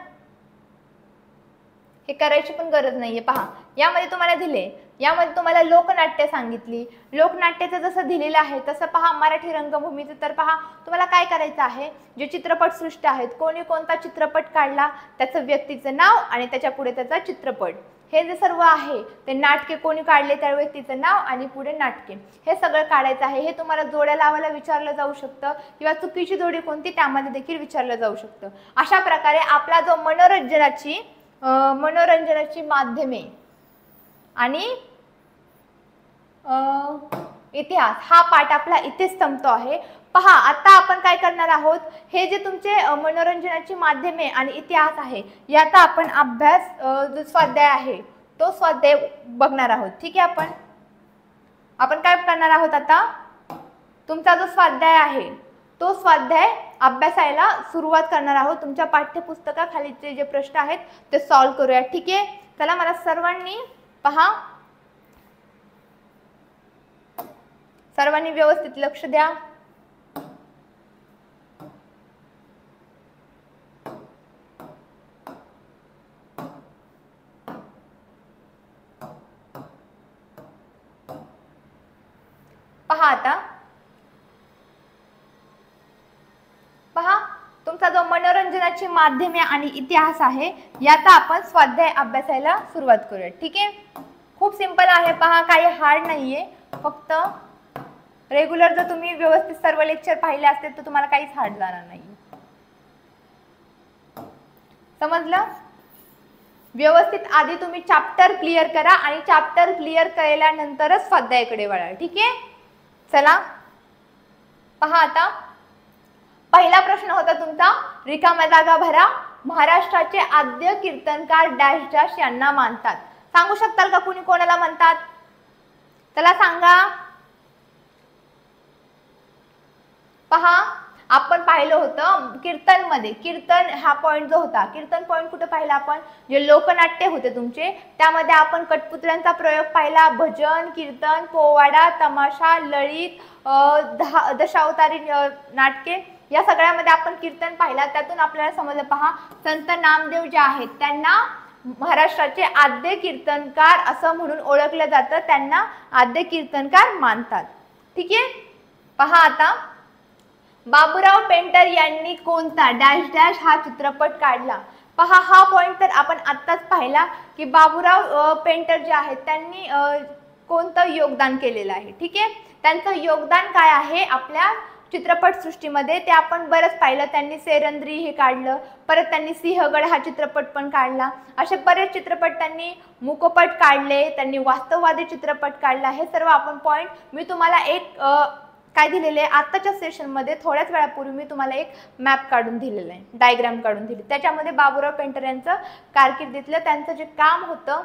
हे करायची पण गरज नाहीये. पहा यामध्ये तुम्हाला दिले, यामध्ये तुम्हाला लोकनाट्य सांगितली. लोकनाट्याचं जसं दिलेलं आहे तसं पहा मराठी रंगभूमीचं. तर पहा तुम्हाला काय करायचं आहे, जे चित्रपटसृष्टी आहेत, कोणी कोणता चित्रपट काढला त्याचं व्यक्तीचं नाव आणि त्याच्या पुढे त्याचा चित्रपट, हे जे सर्व आहे ते नाटके कोणी काढले त्या व्यक्तीचं नाव आणि पुढे नाटके, हे सगळं काढायचं आहे. हे तुम्हाला जोड्या लावायला विचारलं जाऊ शकतं किंवा चुकीची जोडी कोणती त्यामध्ये देखील विचारलं जाऊ शकतं. अशा प्रकारे आपला जो मनोरंजनाची माध्यमे आणि इतिहास हा पाठ आपला इथेच संपतो आहे. पहा आता आपण काय करणार आहोत, हे जे तुमचे मनोरंजनाची माध्यमे आणि इतिहास आहे याचा आपण अभ्यास, जो स्वाध्याय आहे तो स्वाध्याय बघणार आहोत. ठीक आहे. आपण काय करणार आहोत, आता तुमचा जो स्वाध्याय आहे तो स्वाध्याय अभ्यासायला सुरुवात करणार आहोत. तुमच्या पाठ्यपुस्तकाखालीचे जे प्रश्न आहेत ते सॉल्व्ह करूया. ठीक आहे. चला मला सर्वांनी पहा, सर्वांनी व्यवस्थित लक्ष द्या. पहा आता, पहा तुमचा जो मनोरंजनाची माध्यमे आणि इतिहास आहे याचा आपण स्वाध्याय अभ्यासायला सुरुवात करूया. ठीक आहे. खूप सिंपल आहे. पहा काही हार्ड नाहीये. फक्त रेग्युलर जर तुम्ही व्यवस्थित सर्व लेक्चर पाहिले असते तर तुम्हाला काहीच हार्ड जाणार नाही. समजलं? व्यवस्थित आधी तुम्ही चॅप्टर क्लिअर करा आणि चॅप्टर क्लिअर केल्यानंतरच स्वाध्यायाकडे वळा. ठीक आहे. चला पहा आता, पहिला प्रश्न होता तुमचा, रिकाम्या जागा भरा. महाराष्ट्राचे आद्य कीर्तनकार डॅश डॅश यांना मानतात. सांगू शकताल का कुणी कोणाला म्हणतात? चला सांगा. पहा आपण पाहिलं होतं कीर्तनमध्ये, कीर्तन हा पॉइंट जो होता, कीर्तन पॉइंट कुठे पाहिला आपण, जे लोकनाट्य होते तुमचे त्यामध्ये आपण कठपुतळ्यांचा प्रयोग पाहिला. भजन, कीर्तन, पोवाडा, तमाशा, ललित, दशावतारी नाटके, या सगळ्यामध्ये आपण कीर्तन पाहिला. त्यातून आपल्याला समजलं, पहा संत नामदेव जे आहेत त्यांना महाराष्ट्राचे आद्य कीर्तनकार असं म्हणून ओळखलं जातं, त्यांना आद्य कीर्तनकार मानतात. ठीक आहे. पहा आता, बाबूराव पेंटर यांनी कोणता डॅश डॅश हा चित्रपट काढला. पहा हा पॉइंट तर आपण आत्ताच पाहिला की बाबूराव पेंटर जे आहेत त्यांनी कोणतं योगदान केलेलं आहे. ठीक आहे. त्यांचं योगदान काय आहे आपल्या चित्रपटसृष्टीमध्ये ते आपण बरंच पाहिलं. त्यांनी सेरंद्री हे काढलं, परत त्यांनी सिंहगड हा चित्रपट पण काढला. असे बरेच चित्रपट त्यांनी, मुकपट काढले, त्यांनी वास्तववादी चित्रपट काढला. हे सर्व आपण पॉइंट मी तुम्हाला एक काय दिलेले आहे आत्ताच्या सेशनमध्ये, थोड्याच वेळापूर्वी मी तुम्हाला एक मॅप काढून दिलेला आहे, डायग्राम काढून दिली. त्याच्यामध्ये बाबूराव पेंटर यांचं कारकिर्दीतलं त्यांचं जे काम होतं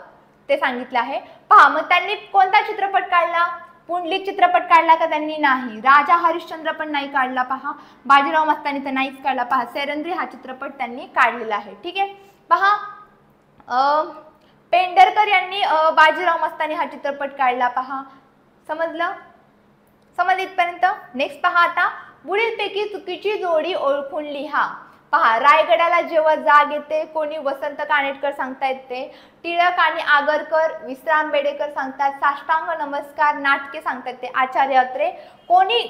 ते सांगितलं आहे. पहा मग त्यांनी कोणता चित्रपट काढला, पुंडलिक चित्रपट काढला का त्यांनी? नाही. राजा हरिश्चंद्र पण नाही काढला. पहा बाजीराव मस्तानी तर नाहीच काढला. पहा सेरंद्री हा चित्रपट त्यांनी काढलेला आहे. ठीक आहे. पहा पेंढरकर यांनी बाजीराव मस्तानी हा चित्रपट काढला. पहा समजलं? समजलं इथपर्यंत? नेक्स्ट पहा आता, पुढीलपैकी चुकीची जोडी ओळखून लिहा. पहा रायगडाला जेव्हा जाग येते कोणी? वसंत कानेटकर सांगता येते. टिळक आणि आगरकर, विश्राम बेडेकर सांगतात. साष्टांग नमस्कार नाटके सांगतात ते आचार्य अत्रे. कोणी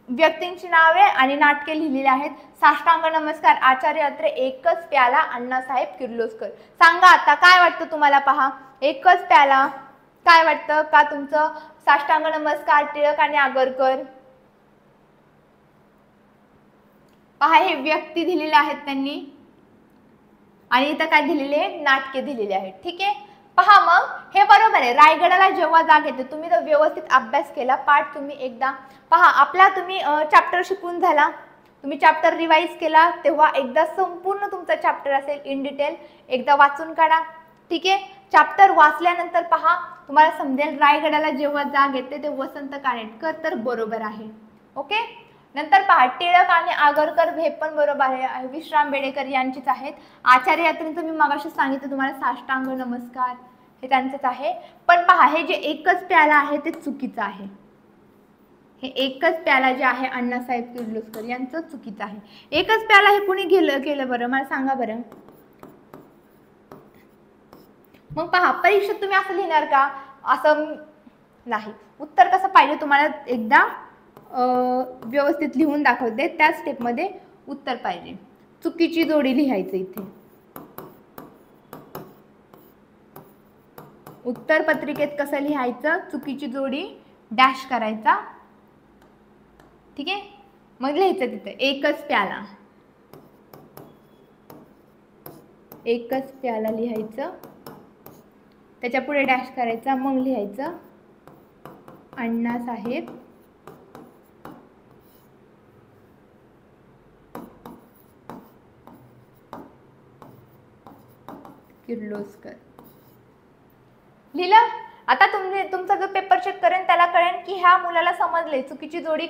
व्यक्तींची नावे आणि नाटके लिहिलेली आहेत? साष्टांग नमस्कार आचार्य अत्रे, एकच प्याला अण्णासाहेब किर्लोस्कर. सांगा आता काय वाटतं तुम्हाला? पहा एकच प्याला काय वाटतं का तुमचं? साष्टांग नमस्कार टिळक आणि आगरकर. पहा हे व्यक्ती दिलेले आहेत त्यांनी आणि इथं काय दिलेले? नाटके दिलेले आहेत. ठीक आहे. पहा मग हे बरोबर आहे. रायगडाला जेव्हा जाग येते, तुम्ही जर व्यवस्थित अभ्यास केला पाठ तुम्ही एकदा पहा, आपला तुम्ही चॅप्टर शिकून झाला, तुम्ही चॅप्टर रिवाइज केला, तेव्हा एकदा संपूर्ण तुमचा चॅप्टर असेल इन डिटेल एकदा वाचून काढा. ठीक आहे. चॅप्टर वाचल्यानंतर पहा तुम्हाला समजेल रायगडाला जेव्हा जाग येते ते वसंत कानेटकर तर बरोबर आहे. ओके. नंतर पहा टिळक आणि आगरकर हे पण बरोबर आहे. विश्राम बेडेकर यांचीच आहेत. आचार्य अत्रेंचं मी मगाशी सांगितलं तुम्हाला साष्टांग नमस्कार हे त्यांचंच आहे. पण पहा, हे जे एकच प्याला आहे ते चुकीचं आहे. हे एकच प्याला जे आहे अण्णासाहेब किर्लोस्कर यांचं चुकीचं आहे. एकच प्याला हे कुणी केलं बरं, मला सांगा बरं. मग पहा, परीक्षेत तुम्ही असं लिहिणार का? असं नाही. उत्तर कसं पाहिजे तुम्हाला एकदा व्यवस्थित लिहून दाखवते. त्याच स्टेपमध्ये उत्तर पाहिजे. चुकीची जोडी लिहायचं इथे. उत्तर पत्रिकेत कसं लिहायचं? चुकीची जोडी डॅश करायचा. ठीक आहे, मग लिहायचं तिथे एकच प्याला. एकच प्याला लिहायचं, त्याच्या पुढे डॅश करायचा, मग लिहायचं अण्णासाहेब किर्लोस्कर. लिहिलं? आता तुमचा जो पेपर चेक करेन त्याला कळेल की ह्या मुलाला समजले चुकीची जोडी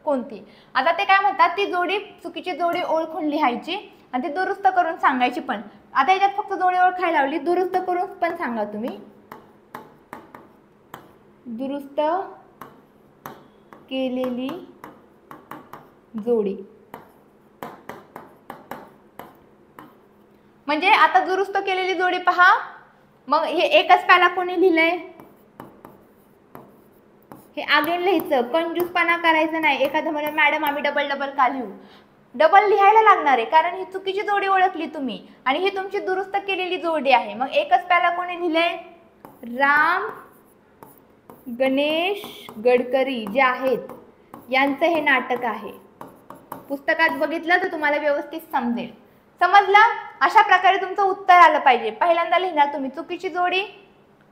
कोणती. आता ते काय म्हणतात, ती जोडी चुकीची जोडी ओळखून लिहायची आणि ती दुरुस्त करून सांगायची. पण आता याच्यात फक्त जोडी ओळखायला लावली, दुरुस्त करून पण सांगा तुम्ही. दुरुस्त केलेली जोडी म्हणजे आता दुरुस्त केलेली जोडी पहा. मग हे एकच प्याला कोणी लिहिलंय? हे अगेन लिहायचं, कंजूसपणा करायचं नाही. एखादं म्हणे मॅडम आम्ही डबल डबल का लिहू? डबल लिहायला लागणार आहे, कारण ही चुकीची जोडी ओळखली तुम्ही आणि ही तुमची दुरुस्त केलेली जोडी आहे. मग एकच प्याला कोणी लिहिलंय? राम गणेश गडकरी जे आहेत यांचं हे नाटक आहे. पुस्तकात बघितलं तर तुम्हाला व्यवस्थित समजेल. समजलं? अशा प्रकारे तुमचं उत्तर आलं पाहिजे. पहिल्यांदा लिहिणार तुम्ही चुकीची जोडी,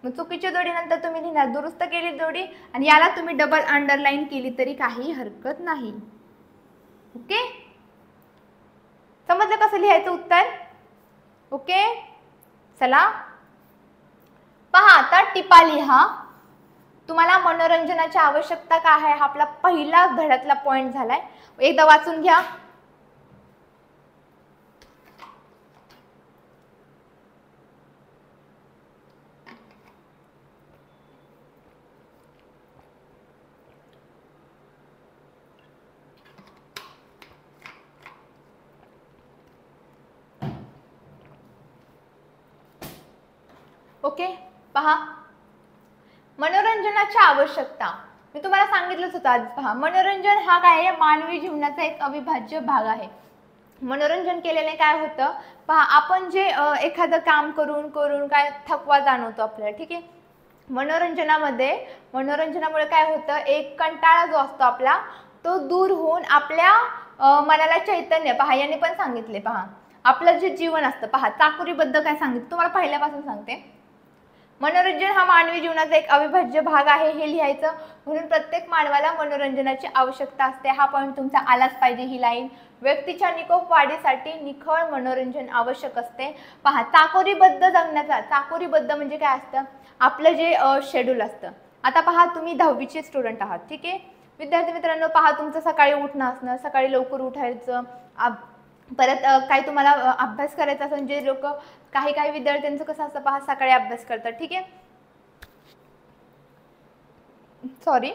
मग चुकीच्या जोडीनंतर तुम्ही लिहिणार दुरुस्त केलेली जोडी आणि याला तुम्ही डबल अंडरलाईन केली तरी काही हरकत नाही. ओके, समजलं कसं लिहायचं उत्तर? ओके, चला पहा आता टिपा लिहा. तुम्हाला मनोरंजनाची आवश्यकता काय आहे हा आपला पहिला धड्यातला पॉइंट झालाय. एकदा वाचून घ्या. ओके, पहा मनोरंजनाची आवश्यकता मी तुम्हाला सांगितलंच होतं आज. पहा, मनोरंजन हा काय आहे? मानवी जीवनाचा एक अविभाज्य भाग आहे. मनोरंजन केल्याने काय होतं? पहा, आपण जे एखादं काम करून करून काय थकवा जाणवतो आपल्याला. ठीक आहे, मनोरंजनामुळे काय होतं? एक कंटाळा जो असतो आपला तो दूर होऊन आपल्या मनाला चैतन्य. पहा, यांनी पण सांगितले. पहा, आपलं जे जीवन असतं, पहा चाकोरीबद्ध काय सांगितलं तुम्हाला पहिल्यापासून सांगते. मनोरंजन हा मानवी जीवनाचा एक अविभाज्य भाग आहे हे लिहायचं. म्हणून प्रत्येक मानवाला मनोरंजनाची आवश्यकता असते. हा पॉईंट तुमचा आलाच पाहिजे. ही लाईन व्यक्तीच्या निकोप वाढीसाठी निखळ मनोरंजन आवश्यक असते. पहा, चाकोरीबद्ध जगण्याचा, चाकोरीबद्ध म्हणजे काय असतं? आपलं जे शेड्यूल असतं. आता पहा, तुम्ही 10वीचे स्टुडंट आहात. ठीक आहे विद्यार्थी मित्रांनो, पहा तुमचं सकाळी उठणं असणं, सकाळी लवकर उठायचं, परत काही तुम्हाला अभ्यास करायचा असेल. जे लोक काही विद्यार्थ्यांचं कसं असतं पहा, सकाळी अभ्यास करतात. ठीक आहे, सॉरी,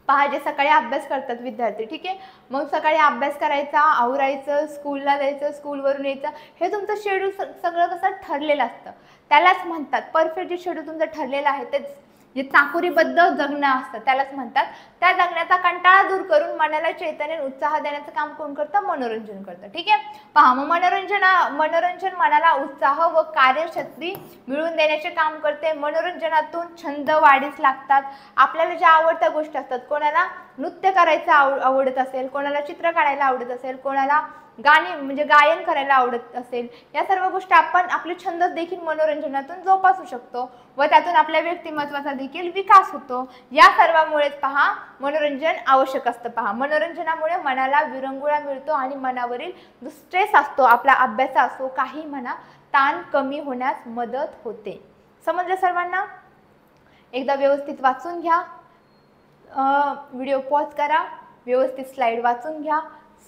पहा जे सकाळी अभ्यास करतात विद्यार्थी. ठीक आहे, मग सकाळी अभ्यास करायचा, आवरायचं, स्कूलला जायचं, स्कूलवरून यायचं, हे तुमचं शेड्यूल सगळं कसं ठरलेलं असतं. त्यालाच म्हणतात परफेक्ट. जे शेड्यूल तुमचं ठरलेलं आहे तेच जे चाकोरीबद्ध जगणं असतं त्यालाच म्हणतात. त्या जगण्याचा कंटाळा दूर करून मनाला चैतन्य उत्साह देण्याचं काम कोण करतं? मनोरंजन करतं. ठीक आहे, पहा मग मनोरंजन मनाला उत्साह व कार्यशक्ती मिळवून देण्याचे काम करते. मनोरंजनातून छंद वाढीस लागतात. आपल्याला ज्या आवडत्या गोष्टी असतात, कोणाला नृत्य करायचं आवडत असेल, कोणाला चित्र काढायला आवडत असेल, कोणाला गाणी म्हणजे गायन करायला आवडत असेल, या सर्व गोष्टी आपण आपले छंद देखील मनोरंजनातून जोपासू शकतो व त्यातून आपल्या व्यक्तिमत्वाचा देखील विकास होतो. या सर्वांमुळेच पहा मनोरंजन आवश्यक असतं. पहा, मनोरंजनामुळे मनाला विरंगुळा मिळतो आणि मनावरील जो स्ट्रेस असतो, आपला अभ्यास असो, काही म्हणा, ताण कमी होण्यास मदत होते. समजलं सर्वांना? एकदा व्यवस्थित वाचून घ्या. व्हिडिओ पॉज करा, व्यवस्थित स्लाइड वाचून घ्या,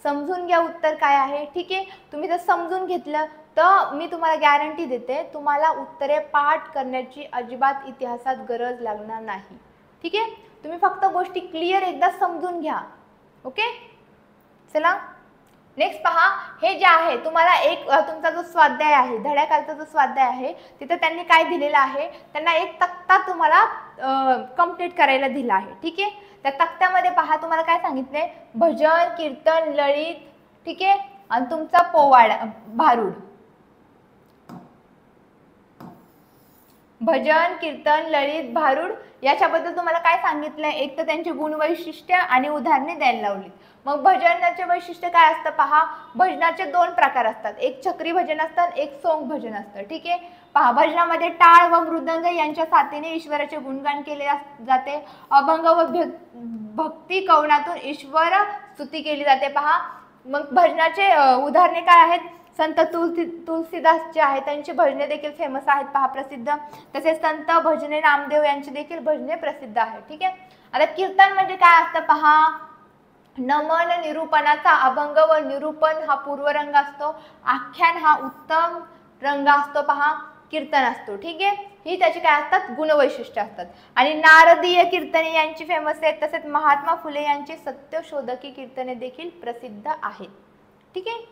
समजून घ्या उत्तर काय आहे. ठीक आहे, तुम्ही जर समजून घेतलं तर मी तुम्हाला गॅरंटी देते, तुम्हाला उत्तरे पाठ करण्याची अजिबात इतिहासात गरज लागणार नाही. ठीक आहे, तुम्ही फक्त गोष्टी क्लिअर एकदा समजून घ्या. ओके, चला नेक्स्ट पहा. हे जे आहे तुम्हाला एक तुमचा जो स्वाध्याय आहे, धड्याकालचा जो स्वाध्याय आहे, तिथे त्यांनी काय दिलेलं आहे, त्यांना एक तक्ता तुम्हाला कंप्लीट करायला दिला आहे. ठीक आहे, त्या तक्त्यामध्ये पहा तुम्हाला काय सांगितलंय, भजन, कीर्तन, ललित, ठीक आहे, आणि तुमचा पोवाडा, भारुड. भजन, कीर्तन, ललित, भारुड याच्याबद्दल तुम्हाला काय सांगितलंय, एक तर त्यांची गुणवैशिष्ट्य आणि उदाहरणे द्यायला लावली. मग भजनाचे वैशिष्ट्य काय असतं पहा, भजनाचे दोन प्रकार असतात, एक चक्री भजन असतं, एक सोंग भजन असतं. ठीक आहे, पहा भजनामध्ये टाळ व मृदंग यांच्या साथीने ईश्वराचे गुणगान केले जाते. अभंग व भक्ती कवनातून ईश्वर स्तुती केली जाते. पहा मग भजनाचे उदाहरणे काय आहेत, संत तुलसीदास जे आहेत त्यांची भजने देखील फेमस आहेत पहा, प्रसिद्ध. तसेच संत भजने नामदेव यांची देखील भजने प्रसिद्ध आहेत. ठीक आहे, आता कीर्तन म्हणजे काय असतं पहा, नमन निरूपणाचा अभंग व निरूपण हा पूर्वरंग असतो, आख्यान हा उत्तम रंग असतो पहा, कीर्तन असतो. ठीक आहे, ही त्याची काय असतात, गुणवैशिष्ट्य असतात. आणि नारदीय कीर्तने यांची फेमस आहेत. तसेच महात्मा फुले यांची सत्यशोधकी कीर्तने देखील प्रसिद्ध आहेत. ठीक आहे,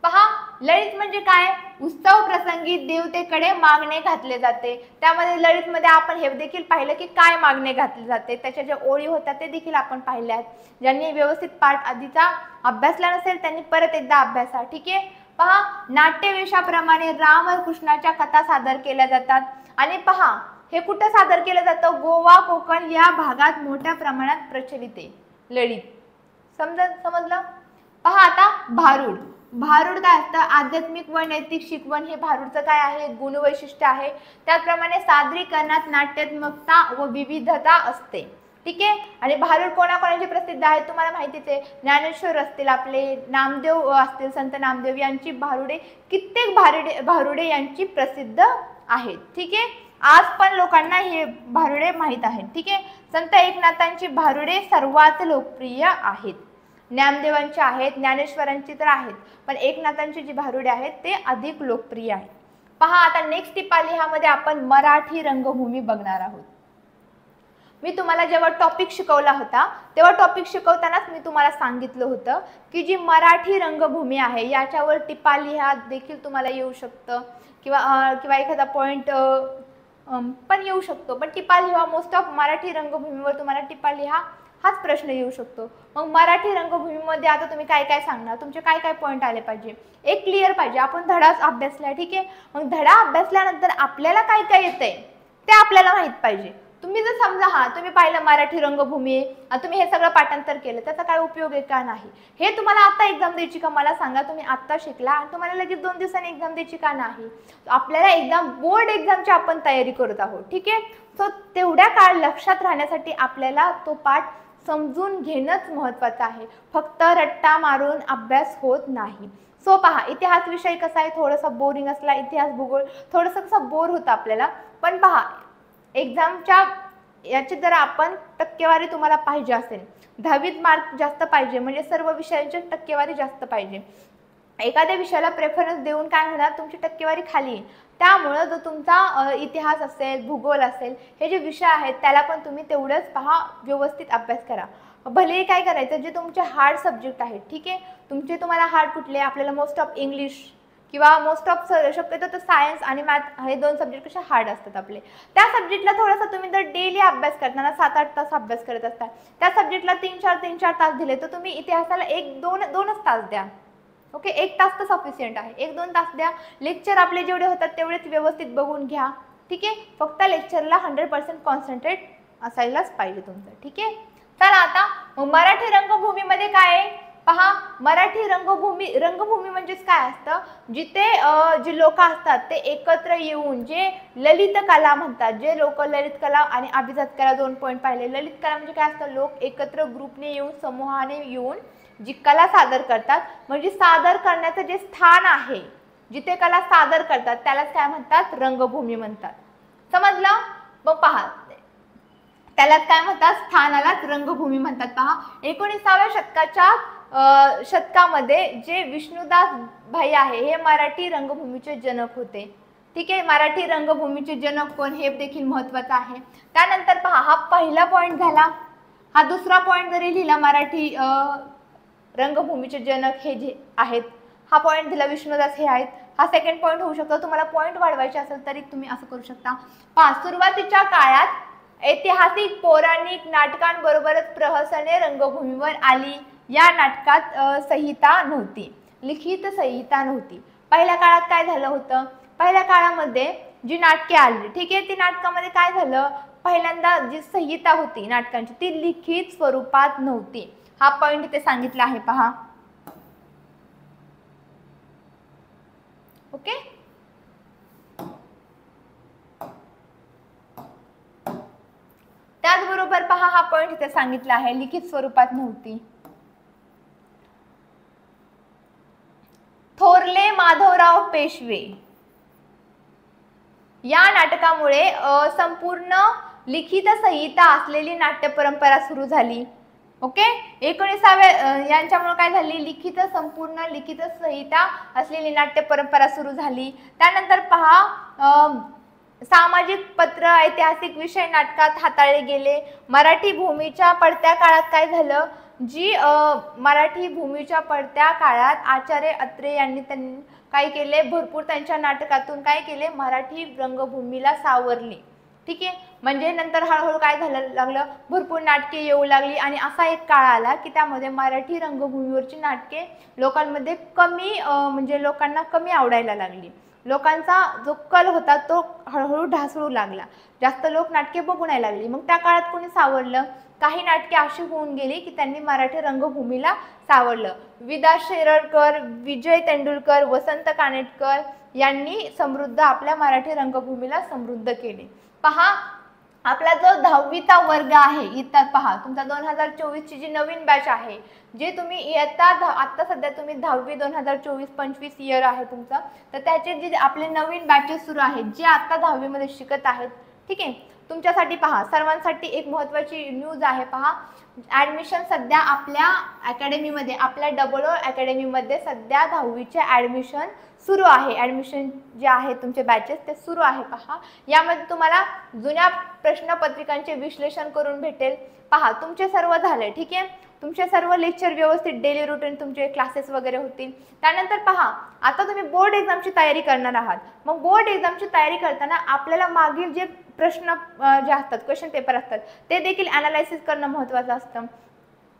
पहा ललित म्हणजे काय, उत्सव प्रसंगी देवतेकडे मागणे घातले जाते. त्यामध्ये ललित मध्ये आपण हे देखील पाहिलं की काय मागणे घातले जाते, त्याच्या ज्या ओळी होत्या ते देखील आपण पाहिल्यात. ज्यांनी व्यवस्थित पाठ आधीचा अभ्यासला नसेल त्यांनी परत एकदा अभ्यासा. ठीक आहे, पहा नाट्यवेशाप्रमाणे राम व कृष्णाच्या कथा सादर केल्या जातात. आणि पहा हे कुठं सादर केलं जातं, गोवा कोकण या भागात मोठ्या प्रमाणात प्रचलित आहे ललित. समजलं. पहा आता भारुड. भारुड काय असतं, आध्यात्मिक व नैतिक शिकवण हे भारुडचं काय आहे, गुणवैशिष्ट्य आहे. त्याचप्रमाणे सादरीकरणात नाट्यात्मकता व विविधता असते. ठीक आहे, आणि भारुड कोणाकोणाचे प्रसिद्ध आहे तुम्हाला माहितीच आहे, ज्ञानेश्वर असतील, आपले नामदेव असतील, संत नामदेव यांची भारुडे, कित्येक भारुडे यांची प्रसिद्ध आहेत. ठीक आहे, आज पण लोकांना हे भारुडे माहीत आहेत. ठीक आहे, संत एकनाथांची भारुडे सर्वात लोकप्रिय आहेत. ज्ञानदेवांची आहेत, ज्ञानेश्वरांची तर आहेत, पण एकनाथांची जी भारुडे आहेत ते अधिक लोकप्रिय आहेत. पहा आता नेक्स्ट टिपा लिहामध्ये आपण मराठी रंगभूमी बघणार आहोत. मी तुम्हाला जेव्हा टॉपिक शिकवला होता तेव्हा टॉपिक शिकवतानाच मी तुम्हाला सांगितलं होतं की जी मराठी रंगभूमी आहे याच्यावर टिपा लिहा देखील तुम्हाला येऊ शकतं, किंवा एखादा पॉइंट पण येऊ शकतो, पण टिपा लिहा. मोस्ट ऑफ मराठी रंगभूमीवर तुम्हाला टिपा लिहा हाच प्रश्न येऊ शकतो. मग मराठी रंगभूमीमध्ये आता तुम्ही काय काय सांगणार, तुमचे काय काय पॉईंट आले पाहिजे, एक क्लिअर पाहिजे. आपण धडाच अभ्यासलाय. ठीक आहे, मग धडा अभ्यासल्यानंतर आपल्याला काय काय येतंय ते आपल्याला माहित पाहिजे. तुम्ही जर समजा तुम्ही पाहिलं मराठी रंगभूमी आहे, तुम्ही हे सगळं पाठांतर केलं, त्याचा काय उपयोग आहे का नाही, हे तुम्हाला आता एक्झाम द्यायची का मला सांगा. तुम्ही आत्ता शिकला आणि तुम्हाला लगेच 2 दिवसांनी एक्झाम द्यायची का नाही. आपल्याला एक्झाम बोर्ड एक्झामची आपण तयारी करत आहोत. ठीक आहे, सो तेवढ्या काळ लक्षात राहण्यासाठी आपल्याला तो पाठ समजून घेणंच महत्त्वाचं आहे. फक्त रट्टा मारून अभ्यास होत नाही. सो पहा इतिहास विषय कसा आहे, थोडंसं बोरिंग असला, इतिहास भूगोल थोडंसं कसं बोर होतं आपल्याला, पण पहा एक्झामच्या याची जर आपण टक्केवारी तुम्हाला पाहिजे असेल, 10वीत मार्क जास्त पाहिजे म्हणजे सर्व विषयांची टक्केवारी जास्त पाहिजे. एखाद्या विषयाला प्रेफरन्स देऊन काय होणार, तुमची टक्केवारी खाली आहे. त्यामुळं जो तुमचा इतिहास असेल, भूगोल असेल, हे जे विषय आहेत त्याला पण तुम्ही तेवढंच पहा, व्यवस्थित अभ्यास करा. भले काय करायचं, जे तुमचे हार्ड सब्जेक्ट आहेत, ठीक आहे, तुम्हाला हार्ड कुठले, आपल्याला मोस्ट ऑफ इंग्लिश किंवा मोस्ट ऑफ शक्यतो तर सायन्स आणि मॅथ हे 2 सब्जेक्ट कसे हार्ड असतात आपले, त्या सब्जेक्टला थोडासा तुम्ही जर डेली अभ्यास करताना 7-8 तास अभ्यास करत असता, त्या सब्जेक्टला 3-4 तास दिले तर तुम्ही इतिहासाला 1-2च तास द्या. ओके, 1 तास तर सफिशियंट आहे, 1-2 तास द्या. लेक्चर आपले जेवढे होतात तेवढेच व्यवस्थित बघून घ्या. ठीक आहे, फक्त लेक्चरला 100% कॉन्सन्ट्रेट असायलाच पाहिजे तुमचं. ठीक आहे, चला आता मराठी रंगभूमीमध्ये काय आहे पहा. मराठी रंगभूमी म्हणजेच काय असतं, जिथे जे लोक असतात ते एकत्र येऊन जे ललित कला म्हणतात, जे लोक ललित कला आणि अभिजात कला 2 पॉईंट पाहिले. ललित कला म्हणजे काय असतं, लोक एकत्र ग्रुपने येऊन, समूहाने येऊन जी कला सादर करतात, म्हणजे सादर करण्याचं जे स्थान आहे, जिथे कला सादर करतात त्यालाच काय म्हणतात, रंगभूमी म्हणतात. समजलं. मग पहा त्याला काय म्हणतात, स्थानालाच रंगभूमी म्हणतात. पहा 19व्या शतकाच्या शतकामध्ये जे विष्णुदास भाई आहे हे मराठी रंगभूमीचे जनक होते। ठीक आहे, मराठी रंगभूमीचे जनक कोण हे देखील महत्त्वाचं आहे। त्यानंतर पहा, हा पहिला पॉइंट झाला। हा दुसरा पॉइंट जरी लिहिला, मराठी रंगभूमीचे जनक हे जे आहेत, हा पॉइंट दिला विष्णुदास हे आहेत, हा सेकंड पॉइंट होऊ शकतो। तुम्हाला पॉइंट वाढवायचे असेल तरी तुम्ही असं करू शकता। पहा, सुरुवातीच्या काळात ऐतिहासिक पौराणिक नाटकांबरोबरच प्रहसने रंगभूमीवर आली। या नाटकात संहिता नव्हती, लिखित संहिता नव्हती। पहिल्या काळात काय झालं होतं, पहिल्या काळामध्ये जी नाटके आली, ठीक आहे, ती नाटकामध्ये काय झालं, पहिल्यांदा जी संहिता होती नाटकांची ती लिखित स्वरूपात नव्हती। हा पॉइंट इथे सांगितला आहे पहा। ओके, त्याचबरोबर पहा, हा पॉइंट इथे सांगितला आहे, लिखित स्वरूपात नव्हती। थोरले माधवराव पेशवे या नाटकामुळे संपूर्ण लिखित संहिता असलेली नाट्य परंपरा सुरू झाली। ओके, 19व्या यांच्यामुळे काय झाली, संपूर्ण लिखित संहिता असलेली नाट्य परंपरा सुरू झाली। त्यानंतर पहा, सामाजिक पत्र ऐतिहासिक विषय नाटकात हाताळले गेले। मराठी भूमीच्या पडत्या काळात काय झालं, जी मराठी भूमीच्या पडत्या काळात आचार्य अत्रे यांनी काय केले, भरपूर त्यांच्या नाटकातून काय केले, मराठी रंगभूमीला सावरली। ठीक आहे, म्हणजे नंतर हळूहळू काय झालं लागलं, भरपूर नाटके येऊ लागली आणि असा एक काळ आला की त्यामध्ये मराठी रंगभूमीवरची नाटके लोकांमध्ये कमी म्हणजे लोकांना कमी आवडायला लागली। लोकांचा जो कल होता तो हळूहळू ढासळू लागला, जास्त लोक नाटके बघू नाही लागली। मग त्या काळात कोणी सावरलं, काही नाटके अशी होऊन गेली की त्यांनी मराठी रंगभूमीला सावरलं। विदा शिरडकर, विजय तेंडुलकर, वसंत कानेटकर यांनी समृद्ध आपल्या मराठी रंगभूमीला समृद्ध केले। पहा, आपला जो 10वीचा वर्ग आहे, इथं पहा तुमचा 2024 ची जी नवीन बॅच आहे, जे तुम्ही आता सध्या तुम्ही 10वी 2024-25 इयर आहे तुमचा, तर त्याचे जे आपले नवीन बॅचेस सुरू आहेत, जे आता 10वी मध्ये शिकत आहेत, ठीक आहे, तुमच्यासाठी पहा, सर्वांसाठी एक महत्त्वाची न्यूज आहे। पहा, ॲडमिशन सध्या आपल्या अकॅडमीमध्ये, आपल्या डबल अकॅडमीमध्ये सध्या 10वीचे ॲडमिशन सुरू आहे। ॲडमिशन जे आहे तुमचे बॅचेस ते सुरू आहे। पहा, यामध्ये तुम्हाला जुन्या प्रश्नपत्रिकांचे विश्लेषण करून भेटेल। पहा, तुमचे सर्व झाले, ठीक आहे, तुमचे सर्व लेक्चर व्यवस्थित डेली रुटीन तुमचे क्लासेस वगैरे होतील। त्यानंतर पहा, आता तुम्ही बोर्ड एक्झामची तयारी करणार आहात। मग बोर्ड एक्झामची तयारी करताना आपल्याला मागील जे प्रश्न जे असतात, क्वेश्चन पेपर असतात, ते देखील ॲनालायसिस करणं महत्त्वाचं असतं।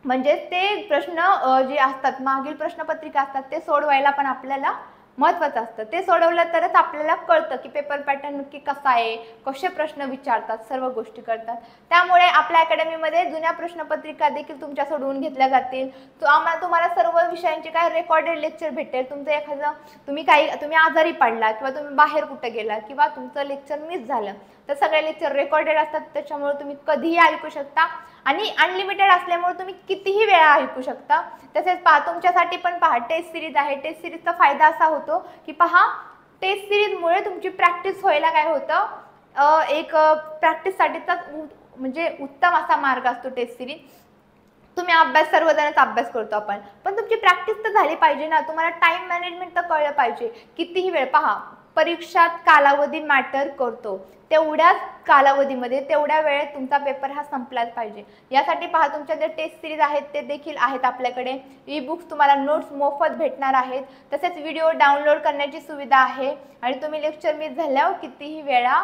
म्हणजे ते प्रश्न जे असतात, मागील प्रश्नपत्रिका असतात, ते सोडवायला पण आपल्याला महत्त्वाचं असतं। ते सोडवलं तरच आपल्याला कळतं की पेपर पॅटर्न नक्की कसा आहे, कसे प्रश्न विचारतात, सर्व गोष्टी करतात। त्यामुळे आपल्या अकॅडमीमध्ये जुन्या प्रश्नपत्रिका देखील तुमच्या सोडवून घेतल्या जातील। तुम्हाला सर्व विषयांचे काय रेकॉर्डेड लेक्चर भेटेल। तुमचं एखादं तुम्ही आजारी पडला किंवा तुम्ही बाहेर कुठे गेला किंवा तुमचं लेक्चर मिस झालं, तर सगळे लेक्चर रेकॉर्डेड असतात, त्याच्यामुळे तुम्ही कधीही ऐकू शकता आणि अनलिमिटेड असल्यामुळे तुम्ही कितीही वेळा ऐकू शकता। तसेच पहा, तुमच्यासाठी पण पहा, टेस्ट सिरीज आहे। टेस्ट सिरीजचा फायदा असा होतो की पहा, टेस्ट सिरीजमुळे तुमची प्रॅक्टिस व्हायला काय होतं, एक प्रॅक्टिससाठीचा म्हणजे उत्तम असा मार्ग असतो टेस्ट सिरीज। तुम्ही अभ्यास सर्वजणच अभ्यास करतो आपण, पण तुमची प्रॅक्टिस तर झाली पाहिजे ना, तुम्हाला टाइम मॅनेजमेंट तर कळलं पाहिजे। कितीही वेळ पहा, परीक्षात कालावधी मॅटर करतो, तेवढ्याच कालावधीमध्ये तेवढ्या वेळेत तुमचा पेपर हा संपलाच पाहिजे। यासाठी पहा, तुमच्या जे टेस्ट सिरीज आहेत ते देखील आहेत आपल्याकडे। ई बुक्स तुम्हाला नोट्स मोफत भेटणार आहेत, तसेच व्हिडिओ डाउनलोड करण्याची सुविधा आहे आणि तुम्ही लेक्चर मिस झाल्यावर कितीही वेळा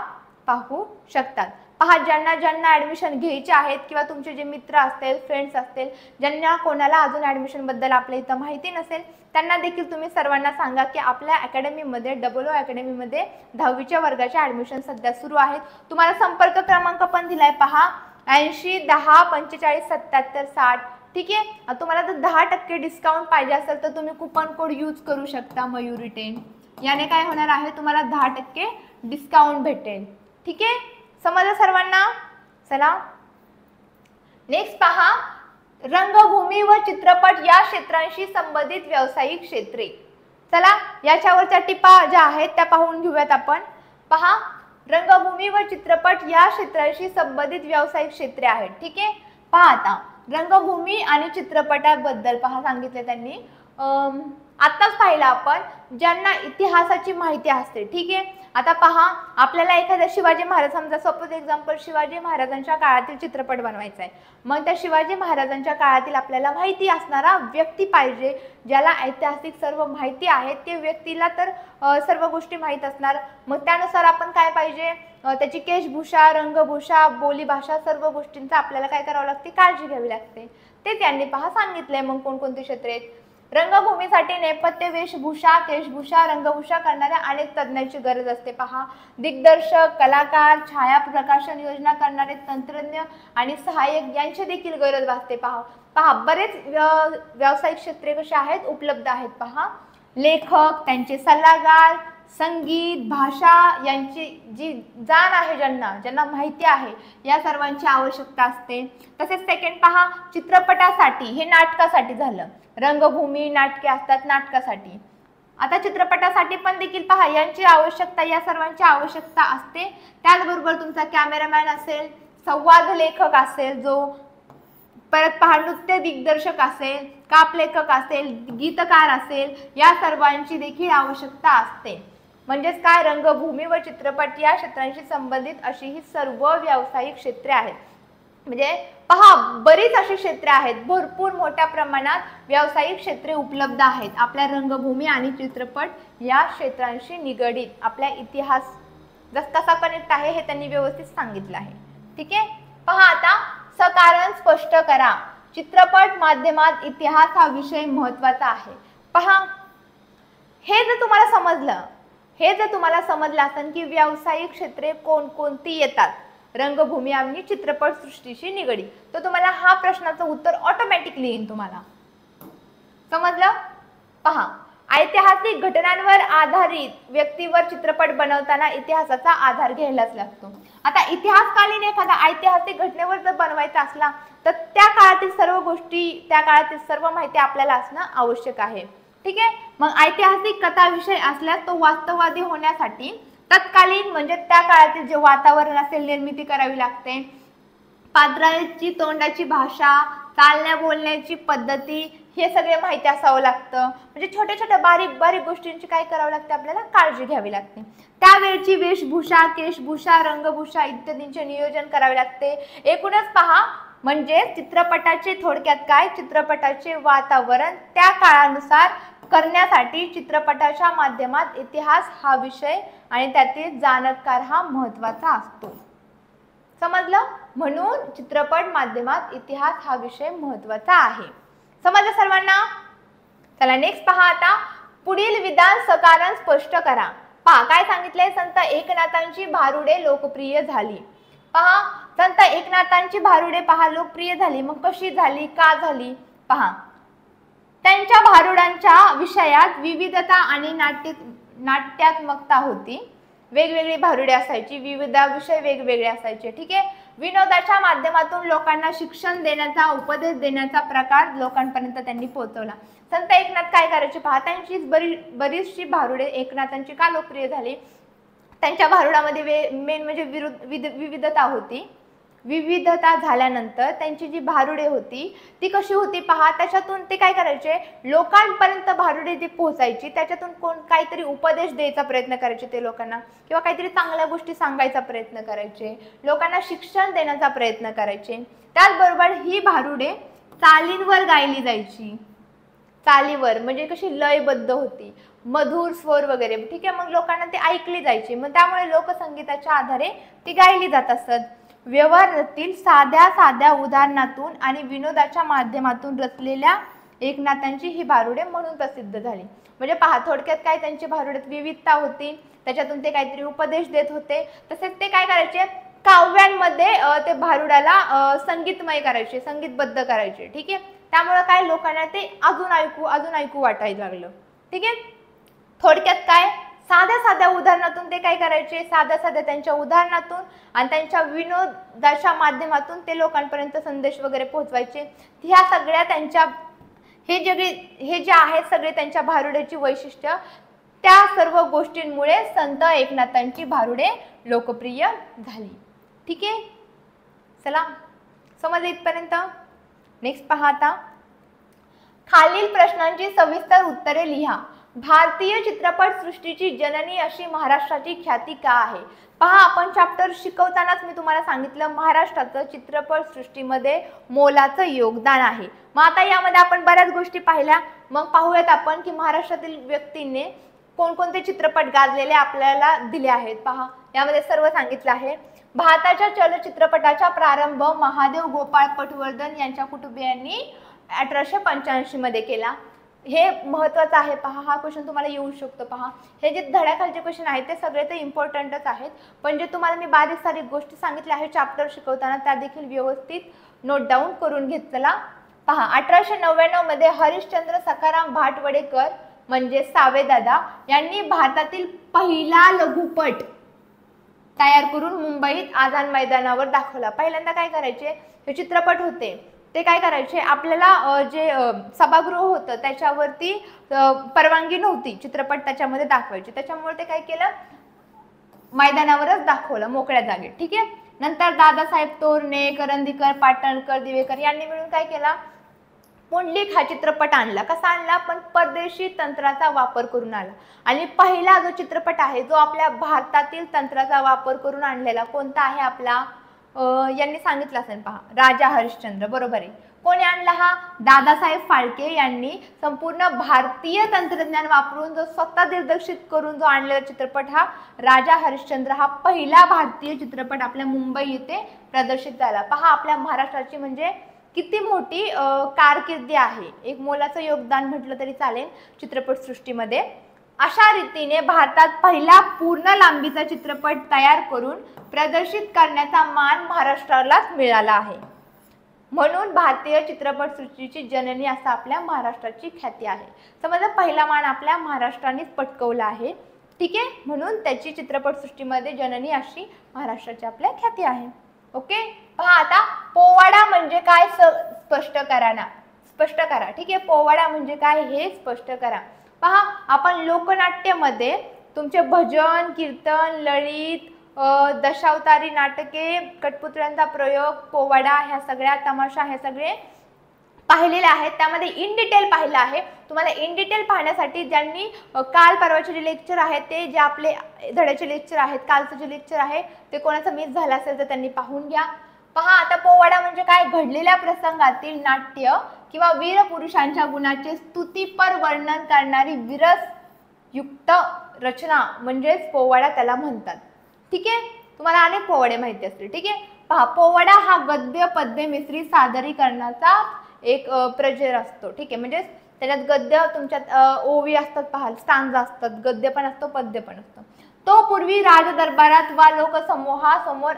पाहू शकतात। पहा, ज्यांना ॲडमिशन घ्यायचे आहेत किंवा तुमचे जे मित्र असतील, फ्रेंड्स असतील, ज्यांना कोणाला अजून ॲडमिशनबद्दल आपल्या इथं माहिती नसेल, त्यांना देखील तुम्ही सर्वांना सांगा की आपल्या अकॅडमीमध्ये डबल अकॅडमीमध्ये 10वीच्या वर्गाचे ॲडमिशन सध्या सुरू आहेत। तुम्हाला संपर्क क्रमांक पण दिलाय पहा, 80 10 45 77 60। ठीक आहे, तुम्हाला जर 10% डिस्काउंट पाहिजे असेल तर तुम्ही कुपन कोड यूज करू शकता, मयुरी 10। याने काय होणार आहे, तुम्हाला 10% डिस्काउंट भेटेल। ठीक आहे, समजलं सर्वांना? चला नेक्स्ट पहा, रंगभूमी व चित्रपट या क्षेत्रांशी संबंधित व्यावसायिक क्षेत्रे। चला याच्यावरच्या टिपा ज्या आहेत त्या पाहून घेऊयात आपण। पहा, रंगभूमी व चित्रपट या क्षेत्रांशी संबंधित व्यावसायिक क्षेत्रे आहेत। ठीक आहे, पहा आता रंगभूमी आणि चित्रपटाबद्दल पहा सांगितले त्यांनी. आत्ताच पाहिलं आपण ज्यांना इतिहासाची माहिती असते. ठीक आहे, आता पहा आपल्याला एखाद्या शिवाजी महाराज, समजा सपोज एक्झाम्पल शिवाजी महाराजांच्या काळातील चित्रपट बनवायचा आहे. मग त्या शिवाजी महाराजांच्या काळातील आपल्याला माहिती असणारा व्यक्ती पाहिजे, ज्याला ऐतिहासिक सर्व माहिती आहे. ते व्यक्तीला तर सर्व गोष्टी माहीत असणार. मग त्यानुसार आपण काय पाहिजे, त्याची केशभूषा, रंगभूषा, बोलीभाषा सर्व गोष्टींचा आपल्याला काय करावं लागते, काळजी घ्यावी लागते. ते त्यांनी पहा सांगितलंय. मग कोणकोणती क्षेत्रे आहेत. रंगभूमीसाठी नेपथ्य, वेशभूषा, केशभूषा, रंगभूषा करणाऱ्या अनेक तज्ञांची गरज असते. पहा दिग्दर्शक, कलाकार, छाया प्रकाशन योजना करणारे तंत्रज्ञ आणि सहाय्यक यांची देखील गरज असते. पहा बरेच व्यावसायिक क्षेत्रे कशी आहेत, उपलब्ध आहेत. पहा लेखक, त्यांचे सल्लागार, संगीत, भाषा यांची जी जाण आहे, ज्यांना माहिती आहे, या सर्वांची आवश्यकता असते. तसेच सेकंड पहा चित्रपटासाठी, हे नाटकासाठी झालं. रंगभूमी, नाटके असतात नाटकासाठी. आता चित्रपटासाठी पण देखील पहा यांची आवश्यकता, या सर्वांची आवश्यकता असते. त्याचबरोबर तुमचा कॅमेरामॅन असेल, संवाद लेखक असेल, जो परत पहा नृत्य दिग्दर्शक असेल, कापलेखक असेल, गीतकार असेल, या सर्वांची देखील आवश्यकता असते. म्हणजेच काय, रंगभूमी व चित्रपट या क्षेत्रांशी संबंधित अशी ही सर्व व्यावसायिक क्षेत्रे आहेत. म्हणजे पहा बरीच अशी क्षेत्रे आहेत, भरपूर मोठ्या प्रमाणात व्यावसायिक क्षेत्रे उपलब्ध आहेत आपल्या रंगभूमी आणि चित्रपट या क्षेत्रांशी निगडीत. आपल्या इतिहास कसा कनेक्ट आहे हे त्यांनी व्यवस्थित सांगितलं आहे. ठीक आहे, पहा आता सकारण स्पष्ट करा. चित्रपट माध्यमात इतिहास हा विषय महत्त्वाचा आहे. पहा हे जर तुम्हाला समजलं असेल की व्यावसायिक क्षेत्रे कोणकोणती येतात रंगभूमी आणि चित्रपट सृष्टीशी निगडीत, तर तुम्हाला हा प्रश्नाचं उत्तर ऑटोमॅटिकली येईल. तुम्हाला समजलं. पहा ऐतिहासिक घटनांवर आधारित व्यक्तीवर चित्रपट बनवताना इतिहासाचा आधार घ्यायलाच लागतो. आता इतिहासकालीन एखादा ऐतिहासिक घटनेवर जर बनवायचा असला तर त्या काळातील सर्व गोष्टी, त्या काळातील सर्व माहिती आपल्याला असणं आवश्यक आहे. ठीक आहे, मग ऐतिहासिक कथा विषय असल्यास तो वास्तववादी होण्यासाठी तत्कालीन म्हणजे त्या काळातील जे वातावरण असेल निर्मिती करावी लागते. पात्रांची तोंडाची भाषा, चालण्या बोलण्याची पद्धती, हे सगळे माहिती असावं लागतं. म्हणजे छोट्या छोट्या बारीक बारीक गोष्टींची काय करावं लागते, आपल्याला काळजी घ्यावी लागते. त्यावेळची वेशभूषा, केशभूषा, रंगभूषा इत्यादींचे नियोजन करावे लागते. एकूणच पहा म्हणजे चित्रपटाचे थोडक्यात काय, चित्रपटाचे वातावरण त्या काळानुसार करण्यासाठी चित्रपटाच्या माध्यमात इतिहास हा विषय आणि त्यातील जाणकार हा महत्त्वाचा असतो. समजलं. म्हणून चित्रपट माध्यमात इतिहास हा विषय महत्त्वाचा आहे. समजलं सर्वांना. चला नेक्स्ट पहा आता पुढील विधान सकारण स्पष्ट करा. पहा काय सांगितलंय, संत एकनाथांची भारुडे लोकप्रिय झाली. पहा संत एकनाथांची भारुडे पहा लोकप्रिय झाली. मग कशी झाली, का झाली. पहा त्यांच्या भारुडांच्या विषयात विविधता आणि नाट्यात्मकता होती. वेगवेगळी भारुडे असायची, विविध विषय वेगवेगळे असायचे. ठीक आहे, विनोदाच्या माध्यमातून लोकांना शिक्षण देण्याचा, उपदेश देण्याचा प्रकार लोकांपर्यंत त्यांनी पोहोचवला. संत एकनाथ काय करायचे पहा, त्यांची बरीचशी भारुडे एकनाथांची का लोकप्रिय झाली, त्यांच्या भारुडामध्ये मेन म्हणजे विविधता होती. विविधता झाल्यानंतर त्यांची जी भारुडे होती ती कशी होती पहा, त्याच्यातून ते काय करायचे, लोकांपर्यंत भारुडे जी पोहोचायची त्याच्यातून काहीतरी उपदेश द्यायचा प्रयत्न करायचे ते लोकांना, किंवा काहीतरी चांगल्या गोष्टी सांगायचा प्रयत्न करायचे, लोकांना शिक्षण देण्याचा प्रयत्न करायचे. त्याचबरोबर ही भारुडे चालींवर गायली जायची. चालीवर म्हणजे कशी लयबद्ध होती, मधुर स्वर वगैरे. ठीक आहे, मग लोकांना ते ऐकली जायची. मग त्यामुळे लोकसंगीताच्या आधारे ती गायली जात असत. व्यवहारातील साध्या साध्या उदाहरणातून आणि विनोदाच्या माध्यमातून रचलेल्या एकनाथांची ही भारुडे म्हणून प्रसिद्ध झाली. म्हणजे पहा थोडक्यात काय, त्यांची भारुडेत विविधता होती, त्याच्यातून ते काहीतरी उपदेश देत होते. तसेच ते काय करायचे, काव्यांमध्ये ते भारुडाला संगीतमय करायचे, संगीतबद्ध करायचे. ठीक आहे, त्यामुळे काय लोकांना ते अजून ऐकू वाटायला लागलं. ठीक आहे, थोडक्यात काय, साध्या साध्या उदाहरणातून ते काय करायचे, साध्या साध्या त्यांच्या उदाहरणातून आणि त्यांच्या विनोदाच्या माध्यमातून ते लोकांपर्यंत संदेश वगैरे पोहोचवायचे. ह्या सगळ्या त्यांच्या हे जे आहेत सगळे त्यांच्या भारुडेची वैशिष्ट्य, त्या सर्व गोष्टींमुळे संत एकनाथांची भारुडे लोकप्रिय झाली. ठीक आहे, चला समजलं इथपर्यंत. नेक्स्ट पहा आता, खालील प्रश्नांची सविस्तर उत्तरे लिहा. भारतीय चित्रपट सृष्टीची जननी अशी महाराष्ट्राची ख्याती का आहे? पहा, आपण चॅप्टर शिकवतानाच मी तुम्हाला सांगितलं महाराष्ट्राचं चित्रपट सृष्टीमध्ये मोलाचं योगदान आहे. मग आता यामध्ये आपण बऱ्याच गोष्टी पाहिल्या, मग पाहूयात आपण की महाराष्ट्रातील व्यक्तींनी कोणकोणते चित्रपट गाजलेले आपल्याला दिले आहेत. पहा, यामध्ये सर्व सांगितलं आहे. भारताच्या चलचित्रपटाचा प्रारंभ महादेव गोपाळ पटवर्धन यांच्या कुटुंबियांनी 1885 मध्ये केला. हे महत्त्वाचं आहे. पहा, हा क्वेश्चन तुम्हाला येऊ शकतो. पहा, हे जे धड्याखालचे क्वेश्चन आहेत ते सगळे ते इम्पॉर्टंटच आहेत, पण जे तुम्हाला मी बारीक सारीक गोष्टी सांगितल्या आहेत चॅप्टर शिकवताना त्या देखील व्यवस्थित नोट डाऊन करून घेतला. पहा, 1899 मध्ये हरिश्चंद्र सखाराम भाटवडेकर म्हणजे सावेदादा यांनी भारतातील पहिला लघुपट तयार करून मुंबईत आझाद मैदानावर दाखवला. पहिल्यांदा काय करायचे, हे चित्रपट होते ते काय करायचे, आपल्याला जे सभागृह होतं त्याच्यावरती परवानगी नव्हती चित्रपट त्याच्यामध्ये दाखवायचे, त्याच्यामुळे ते काय केलं, मैदानावरच दाखवलं मोकळ्या जागेत. ठीक आहे. नंतर दादासाहेब तोरणे, करंदीकर, पाटणकर, दिवेकर यांनी मिळून काय केला, पुंडलिक हा चित्रपट आणला. कसा आणला, पण परदेशी तंत्राचा वापर करून आला. आणि पहिला जो चित्रपट आहे जो आपल्या भारतातील तंत्राचा वापर करून आणलेला कोणता आहे आपला, यांनी सांगितलं असेल. पहा, राजा हरिश्चंद्र. बरोबर आहे. कोणी आणला हा, दादासाहेब फाळके यांनी संपूर्ण भारतीय तंत्रज्ञान वापरून जो स्वतः दिग्दर्शित करून जो आणलेला चित्रपट हा राजा हरिश्चंद्र हा पहिला भारतीय चित्रपट आपल्या मुंबई येथे प्रदर्शित झाला. पहा, आपल्या महाराष्ट्राची म्हणजे किती मोठी कारकिर्दी आहे, एक मोलाचं योगदान म्हटलं तरी चालेल चित्रपटसृष्टीमध्ये. अशा रीतीने भारतात पहिला पूर्ण लांबीचा चित्रपट तयार करून प्रदर्शित करण्याचा मान महाराष्ट्रालाच मिळाला आहे. म्हणून भारतीय चित्रपटसृष्टीची जननी असं आपल्या महाराष्ट्राची ख्याती आहे. समजा पहिला मान आपल्या महाराष्ट्रानेच पटकवला आहे. ठीक आहे. म्हणून त्याची चित्रपटसृष्टीमध्ये जननी अशी महाराष्ट्राची आपल्या ख्याती आहे. ओके. पहा आता, पोवाडा म्हणजे काय स्पष्ट करा ना, स्पष्ट करा. ठीक आहे. पोवाडा म्हणजे काय हे स्पष्ट करा. पहा, आपण लोकनाट्यामध्ये तुमचे भजन, कीर्तन, ललित, दशावतारी नाटके, कठपुतळ्यांचा प्रयोग, पोवाडा, ह्या सगळ्या तमाशा, हे सगळे पाहिलेले आहेत. त्यामध्ये इन डिटेल पाहिलं आहे. तुम्हाला इन डिटेल पाहण्यासाठी ज्यांनी काल परवाचे जे लेक्चर आहेत ते जे आपले धड्याचे लेक्चर आहेत, कालचं जे लेक्चर आहे ते कोणाचं मिस झालं असेल तर त्यांनी पाहून घ्या. पहा आता, पोवाडा म्हणजे काय, घडलेल्या प्रसंगातील नाट्य किंवा वीर पुरुषांच्या गुणाचे स्तुतीपर वर्णन करणारी विरस युक्त रचना म्हणजेच पोवाडा त्याला म्हणतात. ठीक आहे. तुम्हाला अनेक पोवाडे माहिती असतील. ठीक आहे. पहा, पोवाडा हा गद्य पद्य मिश्रित सादरीकरणाचा एक प्रजर असतो. ठीक आहे. म्हणजे त्याच्यात गद्य, तुमच्यात ओवी असतात, पहा स्टांजा असतात, गद्य पण असतो, पद्य पण असतो. तो पूर्वी राजदरबारात वा लोकसमूहासमोर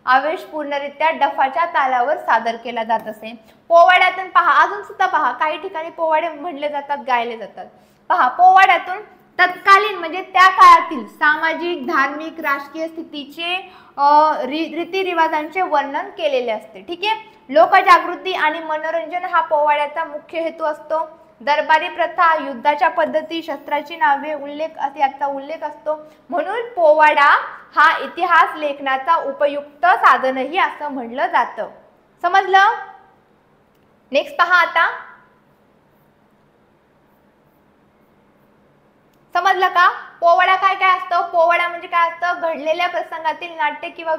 आवेशपूर्णरित्या डफाच्या तालावर सादर केला जात असे. पोवाड्यातून पहा, अजून सुद्धा पहा काही ठिकाणी पोवाडे म्हणले जातात, गायले जातात. पहा, पोवाड्यातून तत्कालीन म्हणजे त्या काळातील सामाजिक, धार्मिक, राजकीय स्थितीचे रीतिरिवाजांचे वर्णन केलेले असते. ठीक आहे. लोकजागृती आणि मनोरंजन हा पोवाड्याचा मुख्य हेतू असतो. दरबारी प्रथा, युद्धाच्या पद्धती, शस्त्राची नावे याचा उल्लेख असतो. म्हणून पोवाडा हा इतिहास लेखनाचा उपयुक्त साधनही असं म्हटलं जातं. समजलं? नेक्स्ट पहा आता, समजलं का पोवाडा काय काय असतं. पोवाडा म्हणजे काय असतं, घडलेल्या प्रसंगातील नाट्य किंवा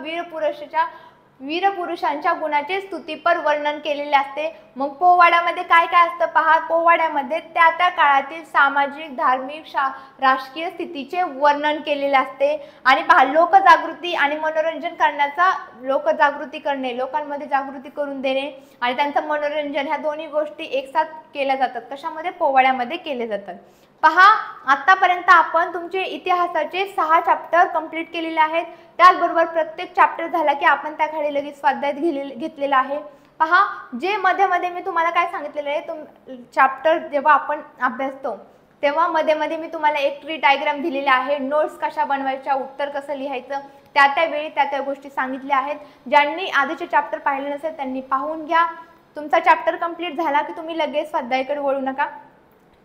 वीरपुरुषांच्या गुणाचे स्तुतीपर वर्णन केलेले असते. मग पोवाड्यामध्ये काय काय असतं पहा, पोवाड्यामध्ये त्या त्या काळातील सामाजिक, धार्मिक, राजकीय स्थितीचे वर्णन केलेले असते. आणि पहा, लोकजागृती आणि मनोरंजन करण्याचा, लोकजागृती करणे, लोकांमध्ये जागृती करून देणे आणि त्यांचं मनोरंजन, ह्या दोन्ही गोष्टी एकसाथ केल्या जातात. कशामध्ये, पोवाड्यामध्ये केले जातात. पहा, आतापर्यंत आपण तुमचे इतिहासाचे 6 चॅप्टर कंप्लीट केलेले आहेत. त्याचबरोबर प्रत्येक चॅप्टर झाला की आपण त्याखाली लगेच स्वाध्याय घेतलेला आहे. पहा, जे मध्ये मध्ये मी तुम्हाला काय सांगितलेलं आहे, चॅप्टर जेव्हा आपण अभ्यासतो तेव्हा मध्ये मध्ये मी तुम्हाला एक ट्री डायग्राम दिलेला आहे, नोट्स कशा बनवायच्या, उत्तर कसं लिहायचं, त्या वेळी त्या गोष्टी सांगितल्या आहेत. ज्यांनी आधीचे चॅप्टर पाहिले नसेल त्यांनी पाहून घ्या. तुमचा चॅप्टर कंप्लीट झाला की तुम्ही लगेच स्वाध्यायाकडे वळू नका.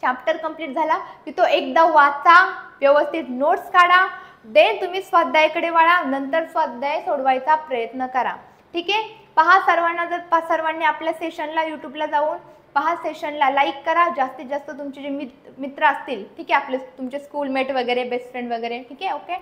चॅप्टर कंप्लीट झाला की तो एकदा वाचा, व्यवस्थित नोट्स काढा, देन तुम्ही स्वाध्यायाकडे वळा, नंतर स्वाध्याय सोडवायचा प्रयत्न करा. ठीक आहे. पहा सर्वांना जर सर्वांनी आपल्या सेशनला यूट्यूबला जाऊन पहा, सेशनला लाईक करा, जास्तीत जास्त तुमचे जे मित्र असतील, ठीक आहे, आपले तुमचे स्कूलमेट वगैरे, बेस्ट फ्रेंड वगैरे, ठीक आहे, ओके.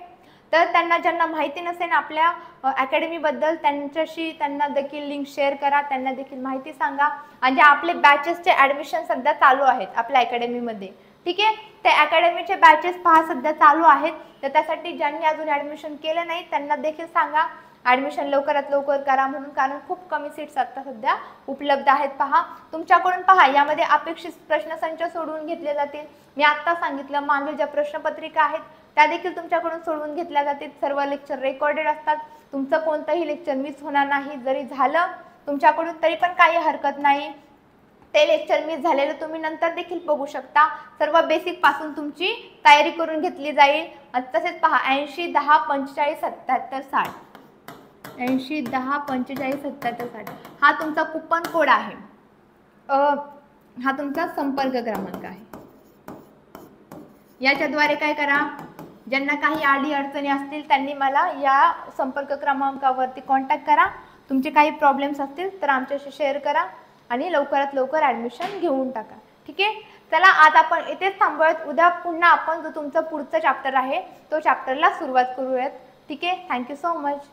तर त्यांना ज्यांना माहिती नसेल आपल्या अकॅडमीबद्दल त्यांना देखील लिंक शेअर करा, त्यांना देखील माहिती सांगा. आणि आपले बॅचेसचे ॲडमिशन सध्या चालू आहेत आपल्या अकॅडमीमध्ये, ठीक आहे. ते अकॅडमीचे बॅचेस पहा सध्या चालू आहेत, तर त्यासाठी ज्यांनी अजून ॲडमिशन केलं नाही त्यांना देखील सांगा ॲडमिशन लवकरात लवकर करा म्हणून, कारण खूप कमी सीट्स आता सध्या उपलब्ध आहेत. पहा तुमच्याकडून पहा यामध्ये अपेक्षित प्रश्नसंच सोडवून घेतले जातील. मी आत्ता सांगितलं मागील ज्या प्रश्नपत्रिका आहेत त्या देखील तुमच्याकडून सोडवून घेतल्या जातील. सर्व लेक्चर रेकॉर्डेड असतात, तुमचं कोणतंही लेक्चर मिस होणार नाही. जरी झालं तुमच्याकडून तरी पण काही हरकत नाही, ते लेक्चर मिस झालेलं तुम्ही नंतर देखील बघू शकता. सर्व बेसिक पासून तुमची तयारी करून घेतली जाईल. तसेच पहा 80 10 45 77 60 80 10 45 77 60 हा तुमचा कुपन कोड आहे. हा तुमचा संपर्क क्रमांक आहे. याच्याद्वारे काय करा, ज्यांना काही अडी अडचणी असतील त्यांनी मला या संपर्क क्रमांकावरती कॉन्टॅक्ट करा. तुमचे काही प्रॉब्लेम्स असतील तर आमच्याशी शेअर करा आणि लवकरात लवकर ॲडमिशन घेऊन टाका, ठीक आहे. चला आज आपण इथेच थांबूयात. उद्या पुन्हा आपण जो तुमचा पुढचा चॅप्टर आहे तो चॅप्टरला सुरुवात करूयात, ठीक आहे. Thank you so much.